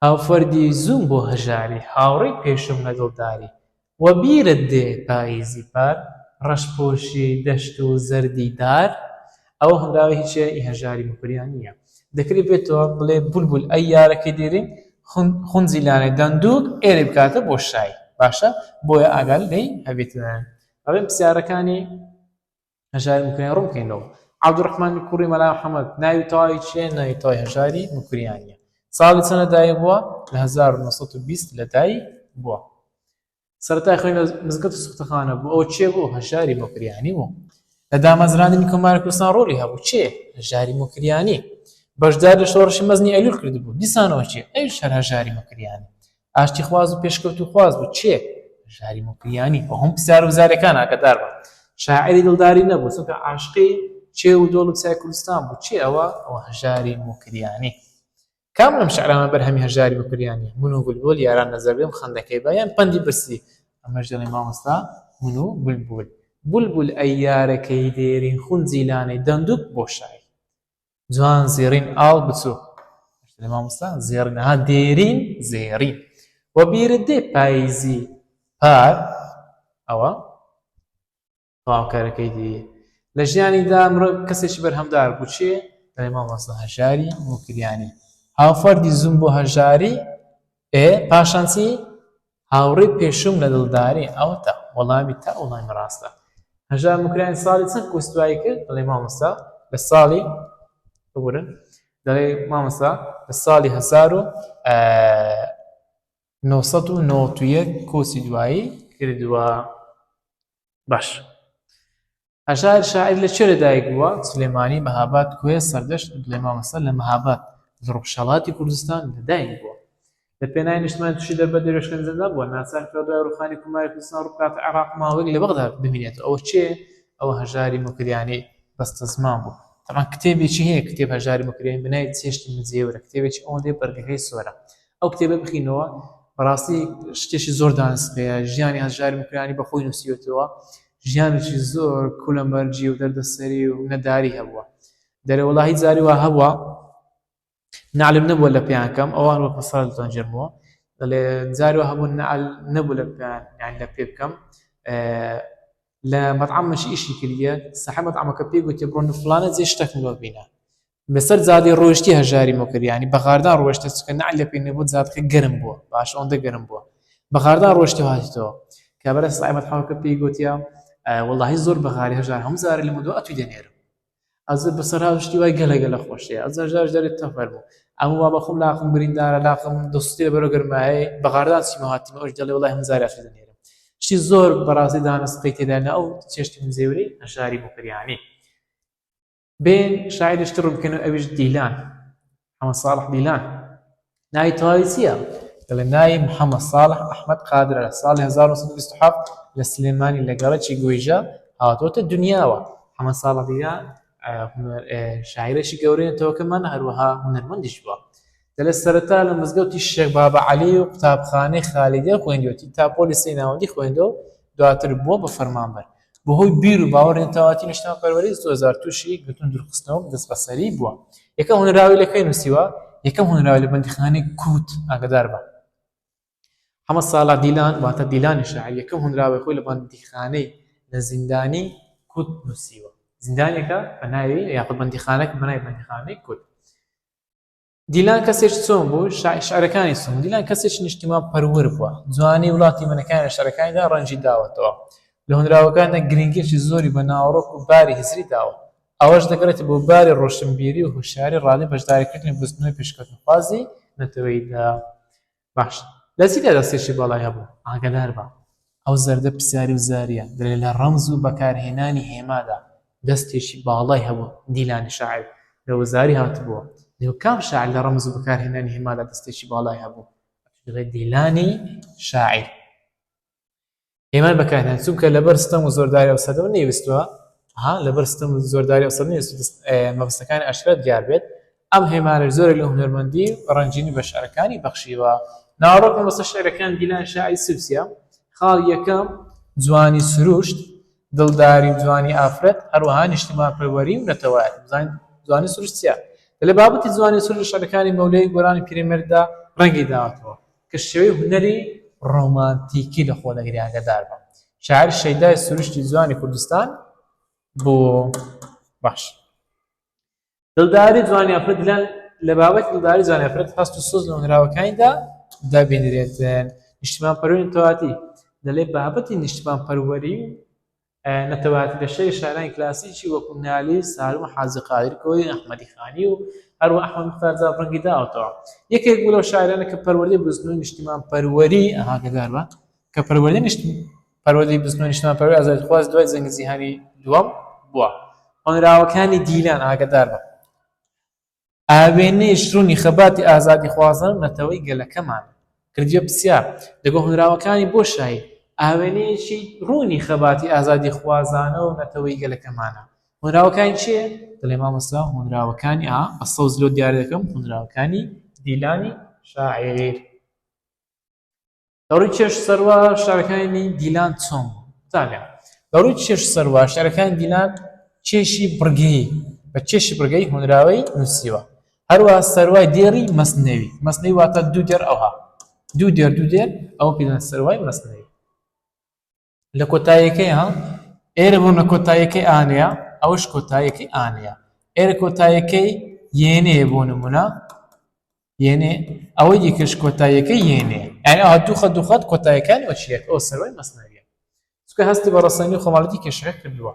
هاوفەردی زووم بۆ هەژاری هاوڕێی پێشم لە دڵداری وە بیرت دێ پاییزی پار ڕەشپۆشی دەشت و زەردی دار ئەوە هەنگاوی هیچە ئی هەژاری مکوریان نییە دەکرێت بێتەوە بڵێ بولبول ئەی یارەکەی دێرین خونجی لانەی دەندووک ئێرە بکاتە بۆ شای باشە بۆیە ئاگال لێی هەبێتدان ئەڵێن پرسیارەکانی هەژاری مکوریان ڕوون بکەینەوە عەبدوڕەحمانی کوڕی مەلا محەممەد ناوی تەواوی چییە ناوی تەواوی هەژاری مکوریانیە ساڵی چەندە دایک بووە لە 1920 لەدایک بووە سەرەتای خۆی لە مزگەوت و سوختەخانە بوو ئەوە چێ بوو هەژاری مکریانی بوو لە دامەزراندنی کۆماری کوردستان ڕۆڵی هەبوو چێ هەژاری مکریانی بەشدار لە شۆڕشی مەزنی ئەلول کردبوو دیسانەوە چێ ئەویش هەر هەژاری مکریانی ئاشتی خواز و پێشکەوت و خواز بوو چێ هەژاری مکریانی ئەو هەم پرسیار و وزارەکان ئاگادار بە شاعری دڵداری نەبوو چونکە عاشقی چێ و دۆڵ و چای کوردستان بوو چێ ئەوە هەژاری مکریانی کام لەم شعرانە بەرهەمی هەژاری مکریانی من و بولبول یاران نەزەر بێم خەندەکەی بەیان پەندی برسی ئەمەش دەڵێ مامۆستا من و بولبول بولبول ئەی یارەکەی دێرین خونجی لانەی دەندووک بۆ شای جوان زێڕین ئاڵ بچوو دەڵێ مامۆستا زێڕینەها دێرین زێڕین وە بیرت دێ پاییزی پار ئەوە تەواوکارەکەی دی لە ژیانیدا مرۆڤ کەسێکی بەرهەمدار بوو چێ دەڵێ مامۆستا هەژاری مکریانی هاوفەردی زووم بۆ هەژاری پاشان چی هاوڕێی پێشوم لە دڵداری ئەوە تا وەڵامی تا وەڵامی ڕاستە هەژار مکریانی ساڵی چەند کۆستوایی کرد دەڵێ مامۆستا لە ساڵی ببورن دەڵێ مامۆستا لە ساڵی 1991 کۆسی دوایی کردووە باش هەژار شاعیر لە چێ لەدایک بووە سلێمانی مەهاباد کوێ سەردەشت دڵێ مامۆستا لە مەهاباد ڕۆژهەڵاتی کوردستان لەدایک بووە لە پێناوی نیشتمان تووشی دەربەر دەروێشکەن زەندا بووە ناچار کرا دوای ڕووخانی کوماری کوردستان ڕووبکاتە عێراق ماوەیەک لە بەغدا ببینێت ئەوە چێ ئەوە هەژاری مکریانی بەستە زمان بوو تەمان کتێبێکی هەیە کتێب هەژاری مکریانی بناوی چێشتی مجێورە کتێبێکی ئەوەندەی بەرگەکەی سۆرە ئەو کتێبە بخینەوە بەڕاستی شتێکی زۆر دانسقەیە ژیانی هەژاری مکریانی بەخۆی نووسیوتەوە ژیانێکی زۆر کولەمەرجی و دەردەسەری و نەداری هەبووە دەرێ وەڵاهی جاری وا هەبووە نعلم نەبووە لە پێیانکەم ئەوان وەک مەسەڵتان جێرمەوە دەڵێ جاری وا هەبوو نەبوو لە پێیان یان لە پێ بکەم لە مەطعەمێکی ئیشی کردیە ساحێب مەطعەمەکە پێی گوتی بڕۆ فڵانە جێ شتێکم لۆ بینە بەسەر جادەی ڕۆیشتی هەژاری مکریانی بەغاردان ڕۆیشتە چکە نعل لە پێی نەبوو جادەکە گەرم بووە باش ئەوەندە گەرم بووە بەغاردان ڕۆیشتی هاتیتەوە کابرا ساحێب مەطعەمەکە پێی گوتیە وەڵاهی زۆر بەغاری هەژار هەموو جارێ لە مدووە ئەتوی دەنێرم ئەزە بەسەر هاوشتی وای گەلەگەلە خۆشیە ئەزە ژار دەرێت تەفەرموو ئەمە وا بەخۆم لاقم بریندارە لاقم دەستی لە بەرەو گەرمایە بەغاردان چیمە هاتیمە ئەوش دەڵێ وەڵاهی هەموو جارێ ئەتوی دەنێرم شتی زۆر بەڕاستی دانسقەی تێدا لە ئەو چێشتی مزێورەی هەژاری مکریانی بێن شاعیرش تر بکەنەوە ئەویش دیلان محەممەد ساڵح دیلان ناوی تەواوی چییە دەڵێ ناوی محەممەد ساڵح ئەحمەد قادرە لە ساڵی 1927 لە سلێمانی لە گەڕەکی گوێژە هاتۆتە دنیاوە محەممەد ساڵح دیلان شاعیرێکی گەورەیەتەوەکەمان هەروەها هونەرمەندیش بووە دەڵێ سەرەتا لە مزگەوتی شێخ بابە عەلی و قوتابخانەی خالیدیە خوێندوێتی تا پۆلیسی ناوەندی خوێندەوە دواتر بووە بە فەرمانبەر بەهۆی بیر و باوەڕ نێتاواتی نیشتمان پەروەریز 2000 تووشی گوتن دوورخستنەوە دەست بەسەری بووە یەکەم هونەراوی لەکەی نووسیوە یەکەم هونەراوی لە بەندیخانەی کووت ئاگادار بە محەممەد ساڵح دیلان واتە دیلانی شاعیر یەکەم هونەراوی خۆی لە بەندیخانەی لە زیندانی کووت نووسیوە زیندانێکە بە ناوی یاخود بەندیخانەیەک بە ناوی بەندیخانەی کووت دیلان کەسێکی چۆن بوو شعرەکانی چۆن دیلان کەسێکی نیشتیمان پەروەر بووە جوانی وڵاتی منەکانی لە شعرەکانیدا ڕەنجی داوەتەوە لە هونەراوەکاندا گرنگیەکی زۆری بە ناوەڕۆک و باری هزری داوە ئەوەش دەگرێت بۆ باری ڕۆشنبیری و هوشیاری ڕادەی بەشداریکردنی بستنەوەی پێشکەوتنخوازی نەتەوەییدا باش لە چیدا دەستێکی بەڵای هەبوو ئاگادار بە ئەو زەردە پرسیاری و زاریە دەڵێ لە ڕەمز و بەکارهێنانی هێمادا دەستێکی باڵای هەبوو دیلانی شاعیر لە وەزاری هاتبووە لێو کام شاعیر لە ڕەمز و بەکارهێنانی هێمادا دەستێکی باڵای هەبوو دیلانی شاعیر هێمان بەکارهێنان چونکە لەبەر ستەم و زۆرداری ئەو سەدەوە نەیویستووە لەبەر ستەم و زۆرداری ئەو سەدە مەبەستەکانی ئاشکرا دیار بێت ئەم هێمانە زۆرێک لە هونەرمەندی ڕەنجینی بە شعرەکانی بەخشیوە ناوەڕۆک مەبەستە شعرەکان دیلانی شاعیر سووسیە خاڵ یەکەم جوانی سروشت دڵداری و جوانی ئافرەت هەروەها نیشتیمان پەروەری و نەتەوایەت جوانی سروشت چییە لە بابەتی جوانی سروشت شعرەکانی مەولەی گۆرانی پیرەمێرددا ڕەنگی داوەتەوە کە شێوەی هونەری ڕۆمانتیکی لە خۆ دەگری ئاگادار بە. شاعر شەیدای سروشتی جوانی کوردستان بۆ باش دڵداری جوانی ئەفرەت لە بابەتی دڵداری جوانی ئەفرەت هەست و سۆز لە هونەراوەکانیدا دابینرێتن. نیشتیمانپەروەری نەتەواتی دەڵێ بابەتی نیشتیمانپەروەری نەتەواتی لە شەی شاعرانی کلاسیکی وەکو نالی، سالم و حاجی قادر کۆی، ئەحمەدی خانی و هەروە ئەحمەد مختار جاب ڕەنگی داوەتەوە. یەکێک بوو لەو شاعرانە کە پەروەردەی بزنەوەی نیشتیمانپەروەری ئاگادار بە کە پەروەردەی بزنەوەی نیشتیمانپەروەری ئازادیخواز دوای جەنگی جیهانی دووەم بووە. هۆنراوەکانی دیلان ئاگادار بە ئاوێنەی ڕوونی خەباتی ئازادیخوازان نەتەوەی گەلەکەمان کردیە پرسیار دەگۆ هۆنراوەکانی بۆ شاعیر ئاوێنەیەکی ڕوونی خەباتی ئازادیخوازانە و نەتەوەی گەلەکەمانە. هۆنراوەکانی چییە؟ دەڵێ مامۆستا هۆنراوەکانی ئەسەو زلۆ دیارە دەکەم هۆنراوەکانی دیلانی شاعیر. لەڕووی چێژ سەروار شارەکانی دیلان چۆن تاالێ لەڕووی چێژ سەروار شارەکانی دیلان چێشی بڕگەی بە چێشی بڕگەی هۆنراوەی نووسیوە. هەروە سەروای دێڕی مەسنەوی مەسنەوی واتە دوو دێر ئەوها دوو دێر ئەو پێدەن سەروای مەسنەوی. لە کۆتاییەکەی ئێرە بوون لە کۆتاییەکەی ئانەیە ئەوش کۆتاییەکەی ئانەیە. ئێرە کۆتاییەکەی یێنەیە بۆ نمونە یێنێ ئەوەی دیکەش کۆتاییەکەی یێنێ یعنی ئەوە دوو خەت کۆتاییەکانی وەچیەک ئەو سەروای مەسنەویە. چونکە هەستی بە ڕەسەنی و خۆماڵەتی کێشەکە کردووە.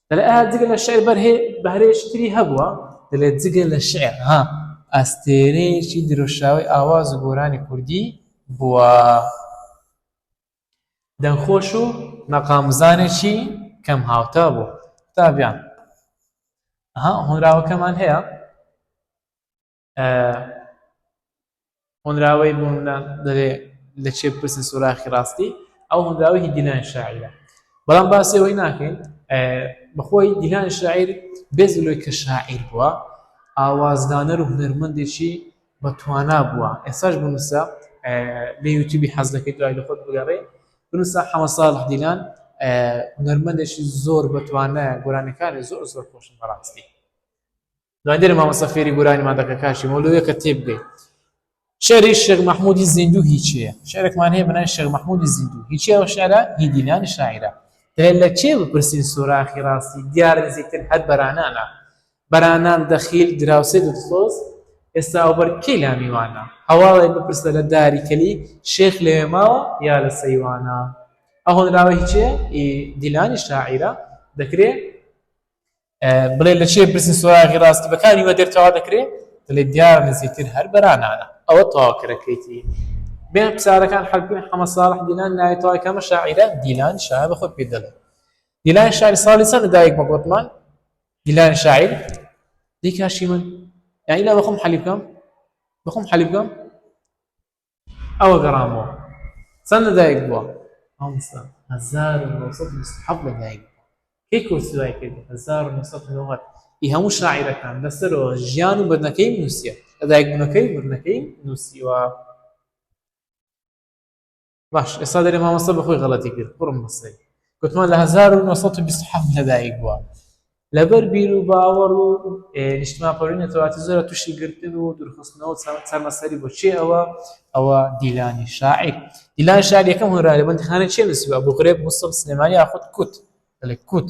دەڵێ جگە لە شێعر بەهرەیەشتری هەبووە دەڵێت جگە لە شێعر ئەستێرەیەکی درۆشاوی ئاواز و گۆرانی کوردی بووە دەنگخۆش و مەقامزانێکی کەم هاوتا بوو. تابیان هۆنراوەکەمان هەیە هۆنراوەی بوونە دەڵێ لە چێ بپرسن سوراخی ڕاستی ئەو هۆنراوەی دیلانی شاعیرە. بەڵام باسی ئەوەی ناکەین بەخۆی دیلانی شاعیر بێزلۆی کە شاعیر بووە ئاوازدانەر و هونەرمەندێکی بەتوانا بووە. ئێستاش بنووسە لە یوتیوبی حەز دەکەیت دوای لە خۆت بگەڕێ بنووسە حەمەد ساڵح دیلان هونەرمەندێکی زۆر بەتوانایە گۆرانیەکانی زۆر خۆشن بەڕاستی. دوای دێرە مامۆستا فێری گۆرانیمان دەکە کاشی مەولویە کە تێبگەیت. شێعری شێخ مەحموودی زیندوو هیچییە شێعرێکمان هەیە بەناوی شێخ مەحموودی زیندوو هیچیە ئەو شێعرە هی دیلانی شاعیرە. دەڵێت لە چێ بپرسین سوراخی ڕاستی دیارە نزیکتر هەر بەرانانە بەرانان دەخیل دراوسێ دڵسۆز ئێستا ئەوبەر کەی لا میوانە هەواڵێ بپرسە لە داری کەلی شێخ لەوێ ماوە یا لە سەیوانە. ئەو هۆنراوە هیچیە دیلانی شاعیرە دەکرێت بڵێ لە چێ بپرسین سوراخی ڕاستی بەکانی وە دێرتەوا دەکرێت دەڵێت دیارە نزیکتر هەر بەرانانە. ئەوە تەواوکەرەکەیتی بێن پرسیارەکان حەڵبوون حەمەد ساڵح دیلان ناوێتەوەی کەمە شاعیرە دیلانی شاعیر بە خۆت پێ دەڵێت. دیلانی شاعیر ساڵی چەند لەدایک بە گوتمان دیلانی شاعیر دی کاشی من یعنی لا بخۆم حەلی بکەم ئەوە گەڕامەوە چەند لەدایک بووە 1970 لەدایک بووە. کەی کورسی دوای کردی 1990 هەموو شاعیرەکان لەسەرەوە ژیان و بردنەکەی نووسیە لەدایک بوونەکەی بردنەکەی نووسیوە. باش ئێستا دەرێ مامۆستا بەخۆی غەڵەتی کرد بڕم بەسەری گوتمان لە 1927 لەدایک بووە. لەبەر بیر و باوەڕ و نیشتیمانپەروەری نەتەواتی زۆرە تووشی گرتن و دوورخستنەوە چارمەسەری بۆ چێ ئەوە دیلانی شاعیر. دیلانی شاعیر یەکەم هۆنرا لە بەندیخانەی چێ نووسیوە ئەبوو غورێب موستەفا سلێمانی یاخود کوت دەڵێ کوت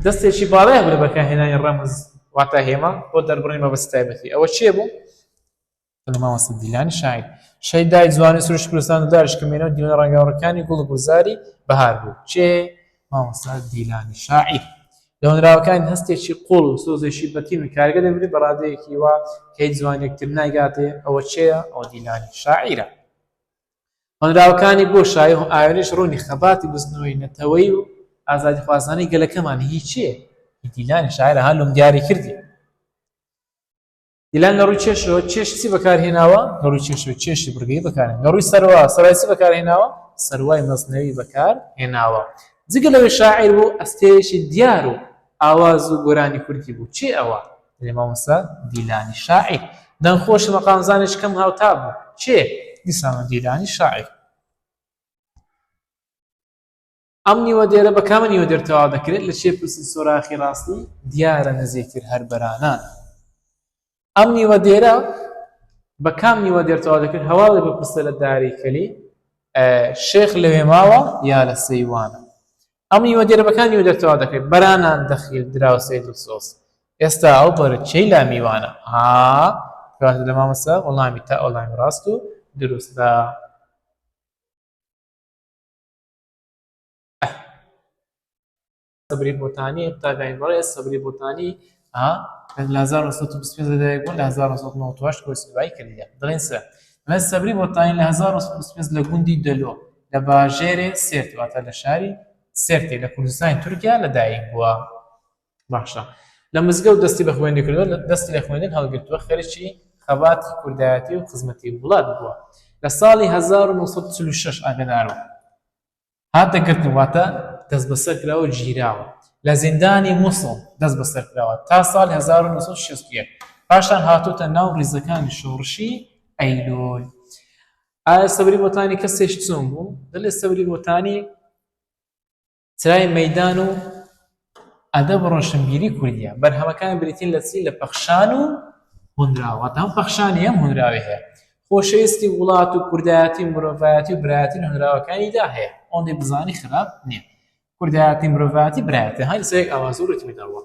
دەستێکی باڵایە بوو لە بەکارهێنانی ڕەمز واتە هێمە بۆ دەربڕینمە بە ستایبەتی. ئەوە چێ بوو؟ دەڵێ مامۆستا دیلانی شاعیر. شەیدای جوانی سروشتی کوردستان دارشکەمێنەوە دیوەنە ڕەنگاوڕەکانی گوڵ و گوڵزاری بەهار بوو. چێ؟ مامۆستا دیلانی شاعیر. لە هۆنراوەکانی هەستێکی قوڵ و سۆزێکی بەتین و کارگە دەبێت بە ڕادەیەکی وا کە هیچ جوانێکتر نایگاتێ ئەوە چێە؟ ئەوە دیلانی شاعیرە. هۆنراوەکانی بۆ شاعیر ئاوێنەش ڕوونی خەباتی بزنەوەی نەتەوەی و ئازادیخوازانەی گەلەکەمان هی چییە؟ دیلانی شاعیرە هەلوم دیاری کردی. دیلان لە ڕووی چێشەوە چێش چی بەکارهێناوە؟ لە ڕووی چێشەوە چێشی بڕگەی بەکارهێنا. لە ڕووی سەروا سەروای چی بەکارهێناوە؟ سەروای مەزنەوی بەکارهێناوە. جگە لەوەی شاعیر بوو ئەستێرەیەکی دیار و ئاواز و گۆرانی کوردی بوو. چێ ئەوە؟ دەڵێ مامۆستا دیلانی شاعیر. دەنگخۆش و مەقامزانێکی کەم هاوتا بوو. چێ؟ دیسانە دیلانی شاعیر. ئەم نیوە دێرە بە کامە نیوە دێر تەواو دەکرێت لە چێ پرسی سۆراخی ڕاستی دیارە نزیکتر هەر بەرانان. ئەم نیوە دێرە بە کام نیوە دێرتەوا دەکرد هەواڵی بپرسە لە داری کەلی شێخ لەوێ ماوە یا لە سەیوانە ئەم نیوە دێرەکان نیوە دەرتەوا دەکرێت بەرانان دەخیل دراوە سەید و سۆس ئێستا ئەو بەرە چەی لا میوانە کەواتە لە مامۆستا وەڵامی تا وەڵامی ڕاست و دروستە سەبری بۆتانی قوتابیانی بەڕێز سەبری بۆتانی لە 1925 لەدایک بوون لە 1998 کۆسیبایی کردیە دڵێن سە لە سەبری بۆتانی لە 1925 لە گوندی دەلۆ لە باژێرێ سێرت واتە لە شاری سێرتێ لە کوردستانی تورکیا لەدایک بووە باشە لە مزگەوت دەستی بە خوێندی کردووە دەستی لە خوێندن هەڵگرتووە خەریکی خەباتی کوردایەتی و خزمەتی وڵات بووە لە ساڵی 1946 ئاگدارەوە هاتەگرتن واتە دەست بەسەر کراوە گیراوە لە زیندانی مووسڵ دەست بەسەر کراوە تا ساڵی 1961 پاشان هاتوتە ناو ڕیزەکانی شۆڕشی ئەیلۆل ئایا سەبری بۆتانی کەسێک چۆن بوو دەڵێ سەبری بۆتانی چرای مەیدان و ئەدەب ڕۆشنبیری کوردیە بەرهەمەکان بریتین لە چی لە پەخشان و هونراوە هەم پەخشانی هەم هونراوی هەیە خۆشەویستی وڵات و کوردایەتی مرۆڤایەتی و برایەتی هونراوەکانیدا هەیە ئەوەندەی بزانی خراپ نییە کوردایەتی مرۆڤایەتی برایەتی هەر سەیەک ئاوازوو ڕێتمی داوە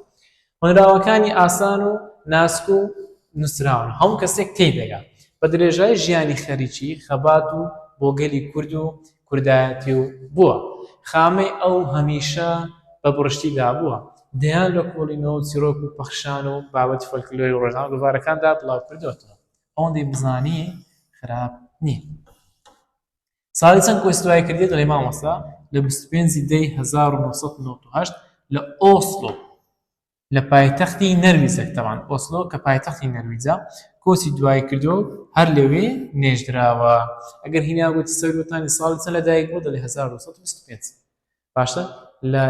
هونراوەکانی ئاسان و ناسک و نووسراون هەموو کەسێک تێدەگات بە درێژایی ژیانی خەریکی خەبات و بۆگەلی کورد و کوردایەتی و بووە خامەی ئەو هەمیشە بە بڕشتیدا بووە دەیان لە کۆڵینەوە چیرۆک و پەخشان و بابەتی فۆلکلۆری و ڕۆژنامە گوڤارەکاندا بڵاو کردوێتەوە ئەوەندەی بزانی خراپ نییە ساڵی چەند کۆستوای کردێت دەڵێ مامۆستا لە 25 دەی 1998 لە ئۆسلۆ لە پایتەختی نەرویجە تەمان ئۆسلۆ کە پایتەختی نەرویجە کۆچی دوای کردو هەر لەوێ نێژدراوە ئەگەر هیناگوتی سەبری بۆتانی ساڵی چەند لەدایک بوو دەڵێ 1925 باشە لە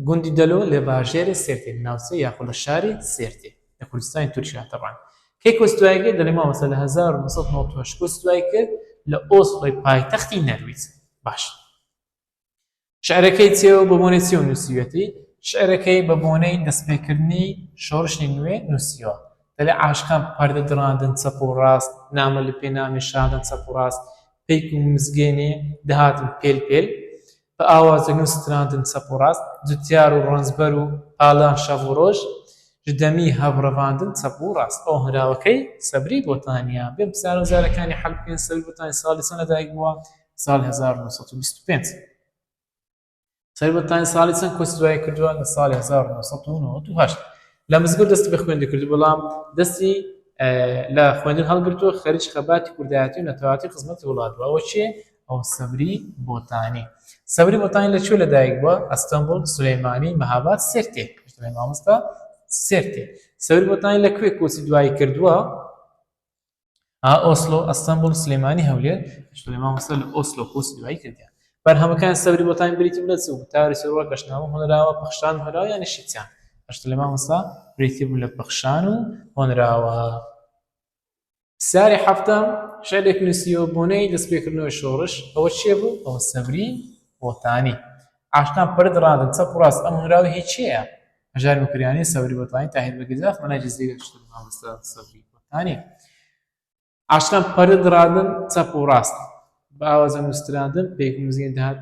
گوندی دەلۆ لە باژێرە سێرتێ ناوچە یاخۆ لە شاری سێرتێ لە کوردستانی تورکیا تەبان کەی کۆچی کرد دەڵێ مامۆستا لە 1998 کۆچی کرد لە ئۆسلۆی پایتەختی نەرویج باش شعرەکەی چێوە بە بۆنەی چێوە نووسیوێتی شعرەکەی بە بۆنەی دەستپێکردنی شۆڕشی نوێ نووسیوە دەڵێ عاشقان پەردە دڕاندن چەپ و ڕاست نامە لە پێنامی شادن چەپ و ڕاست پێیک و مزگێنێ دەهاتن پێل پێل بە ئاوازە نووسراندن چەپ و ڕاست جوتیار و ڕەنجبەر و پاڵان شەڤ و ڕۆژ دەمی هەڤڕەواندن چەپ و ڕاست ئەو هەراوەکەی سەبری بۆتانیە بێم پسار وزارەکانی حەل بکەین سەبری بۆتانی ساڵی چەند لەدایک بووە ساڵی 1925 سەبری بۆتانی ساڵی چەند کۆچی دوای کردووە لە ساڵی 1998 لە مزگەوت دەستی بە خوێندی کردو بەڵام دەستی لە خوێندن هەڵگرتووە خەریک خەباتی کوردایەتی و نەتەواتی خزمەتی وڵات بووە ئەوە چییە ئەو سەبری بۆتانی سەبری بۆتانی لەکوێ لەدایک بووە ئەستەمبول سولەیمانی مەهاباد سێرتێ مامۆستا سێرتێ سەبری بۆتانی لەکوێ کۆچی دوای کردووە ئۆسلۆ ئەستەمبول سلێمانی هەولێر مامۆستا لە ئۆسلۆ کۆچی دوای کردیان بەرهەمەکان سەبری بۆتانی بریتی بوو لە چ تاری سەرۆ گەشتنامە هۆنراوە پەخشان هەراوە یانە شیچیان لە مامۆستا بریتی بوو لە پەخشان و هۆنراوە ساری هەفتەم شعرێک نووسیوە بۆنەی دەستپێکردنەوەی شۆڕش ئەوە چێ بوو ئەوە سەبری بۆتانی عاشقان پەرد ڕاندن چەپ و ڕاست ئەم هۆنراوە هیچ چییە هەژار مکریانی سەبری بۆتانی تاهیر بەگەزاف مەناجی زیگەشت مامۆستا سەبری بۆتانی عاشقان پەرد ڕاندن چەپ و ڕاست باوازە نووسراندن پێک و مزگەی دەهات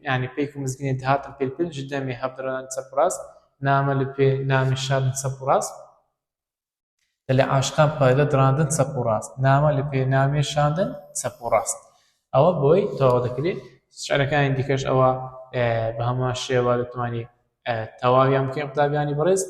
ینی پێک و مزگەی دەهاتن پێل پێل ژدەمی هەفتەڕاندن چەپ و ڕاست نامە لە پێ نامی شادن چەپ و ڕاست لە عاشقان پەردە دڕاندن چەپ و ڕاست نامە لە پێ نامی شاندن چەپ و ڕاست ئەوە بۆی تەواو دەکرێت شعرەکانی دیکەش ئەوە بە هەموو شێوە دەتوانی تەواویان بکەین قوتابیانی بەڕێز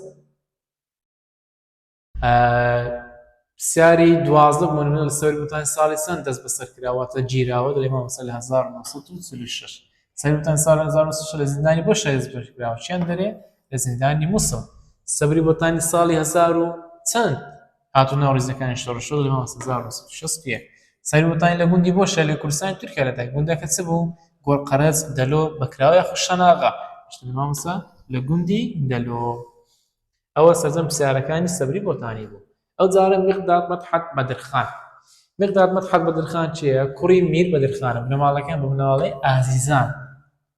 پرسیاری 12 بوون لە سەبری بۆتانی ساڵی چەند دەست بەسەر کراوەتە گیراوە دەڵێ مامۆستا لە 1946 سەبری بۆتانی ساڵی 1946 لە زیندانی بۆ شای دەست بەسەر کراوە چیان دەرێ لە زیندانی مووسڵ سەبری بۆتانی ساڵی 1000 و چەند هاتوو ناو ڕیزەکانی شۆڕش دەڵێ مامۆستا 1960 سەبری بۆتانی لە گوندی بۆ شای لە کوردستانی تورکیا لەدایک گوندەکە چ بوو گۆڕقەرەز دەلۆ بەکراوە یاخۆ شەناغا مامۆستا لە گوندی دەلۆ ئەوە سەرجەم پرسیارەکانی سەبری بۆتانی بوو ئەو جارە مقداد مەدحەت بەدرخان مقداد مەدحەت بەدرخان چییە کوڕی میر بەدرخانە بنەماڵەکان بە مناڵەی ئازیزان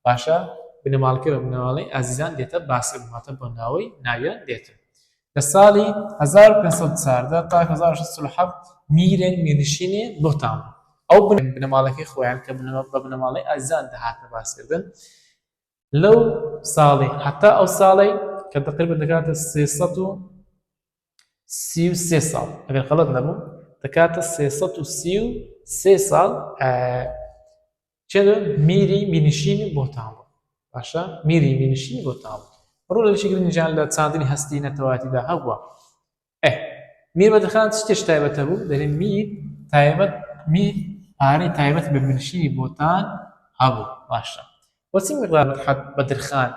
باشە بنەماڵەکە بە مناڵەی ئازیزان دێتە باسک واتە بۆ ناوەی ناویان دێتن لە لە ساڵی 1514 تا 1607 میرێن میرنشینێ بۆتان ئەو بنەماڵەکەی خۆیان کە بە بنەماڵەی ئازان دەهاتە باسکردن لەو ساڵی حتا ئەو ساڵی کە تقریبا دەکاتە 333 ساڵ ئەگەر غەڵەت نەبوو دەکاتە 333 ساڵ چێدە میری میرنشینی بۆتان بوو باشە میری میرنشینی بۆتان بوو ڕوو لە شکلی نجان لە چاندنی هەستی نەتەواتیدا هەبووە میر بەدرخان شتێش تایبەتە بوو دەڵێن میر تایبەت میر پارەی تایبەت بە میرنشینی بۆتان هەبوو باشە وەچی مقدار بەدرخان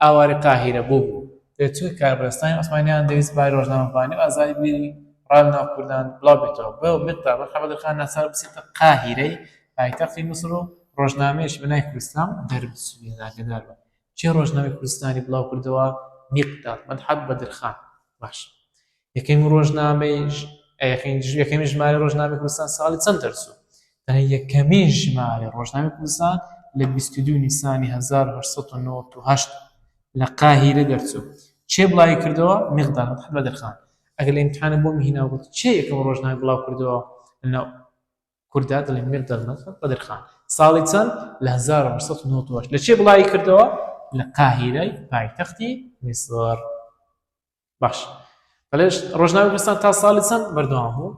ئاواری قاهیرە بۆ بوو دەچووی کاربەستانی عوسمانیان دەویست بای ڕۆژنامەفانی و ئازادی بیری ڕاوێناو کوردان بڵاو بێتەوە بەو مقدار بەدرخان ناچار بچێتە قاهیرەی پایتەختی میسر و ڕۆژنامەیەکی بەناوی کوردستان دەربچووی ئاگادار بە چێ ڕۆژنامەی کوردستانی بڵاو کردەوە میقداد مەدحەت بەدرخان باش یەکەم ڕۆژنامەی یەکەمی ژمارە ڕۆژنامەی کوردستان ساڵی چەند دەرچوو یەکەمین ژمارە ڕۆژنامەی کوردستان لە 22 نیسانی 1898 لە قاهیرە دەرچوو چێ بڵاوی کردەوە میقداد مەدحەت بەدرخان ئەگەر لە ئیمتحانە بۆ هیناوگوت چێ یەکەم ڕۆژنامەی بڵاو کردەوە لەناو کوردا دەڵێن میقداد مەدحەت بەدرخان ساڵی چەند لە 1898 لە چێ بڵاوی کردەوە لە قاهیرەی پایتەختی میسر باش ڕۆژنامەی کوردستان تا ساڵی چەند بەردەوام بوو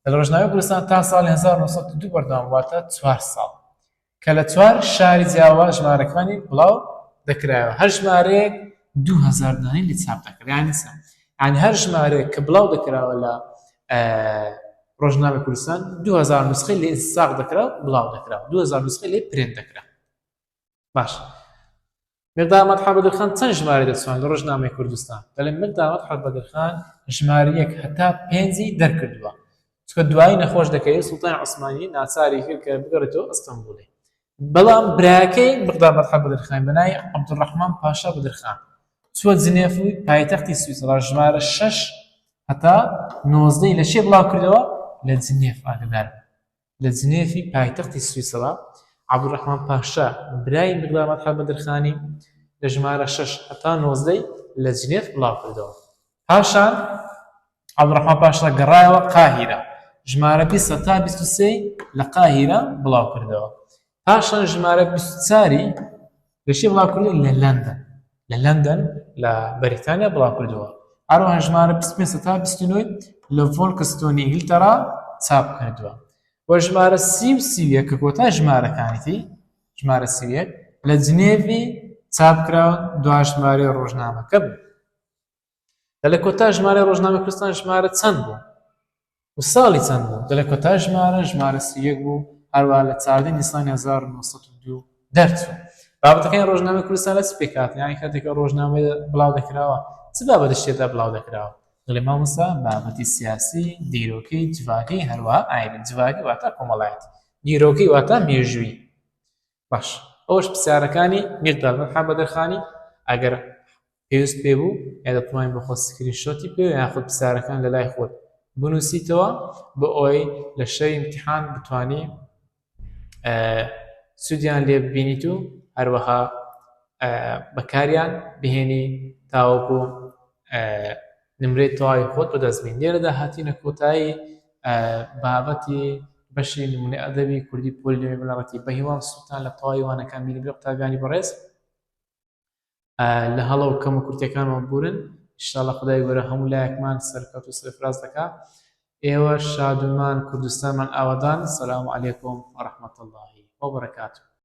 لە ڕۆژنامەی کوردستان تا ساڵی 1992 بەردەوام واتە 4 ساڵ کە لە 4 شاری جیاواز ژمارەکانی بڵاو دەکرایەوە هەر ژمارەیەک 2000 دانەی لێ چاپ دەکرا یعنی هەر ژمارەیەک کە بڵاو دەکراوە لە ڕۆژنامەی کوردستان 2000 نسخەی لێ ئیساق دەکرا و بڵاو دەکرا 2000 نسخەی لێ پرێنت دەکرا باش میقداد مەدحەت بەدرخان چەند ژمارە دەچوان لە ڕۆژنامەی کوردستان دەڵێن میقداد مەدحەت بەدرخان ژمارەیەک هەتا 5 دەرکردووە چکە دوایی نەخۆش دەکەوێت سوڵتانی عوسمانی ناچاری کرد کە بگەڕێتەوە ئەستەمبوڵی بەڵام براکەی میقداد مەدحەت بەدرخان بەناوی عەبدوڕەحمان پاشا بەدرخان چووە جنێڤی پایتەختی سویسرا ژمارە 6 هەتا 19 لە چێ بڵاو کردەوە لە جنێڤ ئاگادار لە جنێڤی پایتەختی سویسرا عەبدوڕەحمان پاشا برای میقداد مەدحەت بەدرخانی لە ژمارە 6 هەتا 19 لە جنێڤ بڵاو کردەوە پاشان عەبدوڕەحمان پاشا گەڕایەوە قاهیرە ژمارە 20 هەتا 23 لە قاهیرە بڵاو کردەوە پاشان ژمارە 24 لە چێ بڵاو کردەوە لە لەندەن لە بەریتانیا بڵاو کردەوە هەروەها ژمارە 25 هەتا 29 لە ڤۆلکستۆنی ئینگلتەرا چاپ کردووە و ژمارە 30 کە کۆتا ژمارەکانیتی ژمارە 30 لە جنێڤی چاپ کراوە دوا ژمارەی ڕۆژنامەکە بوو لە کۆتا ژمارە ڕۆژنامەی کوردستان ژمارە چەند بوو و ساڵی چەند بوو لە کۆتا ژمارە 31 بوو هەروەها لە 14 نیسانی 1992 دەرچوو بابەتەکەی ڕۆژنامەی کوردستان لە چ پێکات یانی کاتێکە ڕۆژنامەی بڵاو دەکراوە چ بابەتە شتێکدا بڵاو دەکراوە دەڵێ مامۆستا بابەتی سیاسی دیرۆکەی جوانی هەروەها ئاینی جوانی واتە کۆمەڵایەتی دیرۆکەی واتە مێژووی باش ئەوەش پرسیارەکانی میقداد مەدحەت بەدرخانی ئەگەر پێویست پێ بوو یا دەتوانین بە خۆت سکرینشۆتی پێ یاخود پرسیارەکان لە لای خۆت بنووسیتەوە بۆ ئەوەی لە شەوی ئیمتیحان بتوانی سوودیان لێ ببینیت و هەروەها بەکاریان بهێنی تاوەکو نمرەی تەواوی خۆت بەدەستبێنی لێرەدا هاتینە کۆتایی بابەتی بەشی نمونەی ئەدەبی کوردی پۆلی بڵاڕەتی بە هیوان سوتان لە تەواوی وانەکان بینی بێ قوتابیانی بەڕێز لە هەڵە و کەم و کورتەکانەوە بورن ئینشاءڵڵا خودای گەورە هەموو لایەکمان سەرکەوت و سەرفراز دەکات ئێوە شادومان کوردستانمان ئاوادان سەلام عەلەیکوم وەڕەحمەتوڵڵاهی وبەرەکاتوه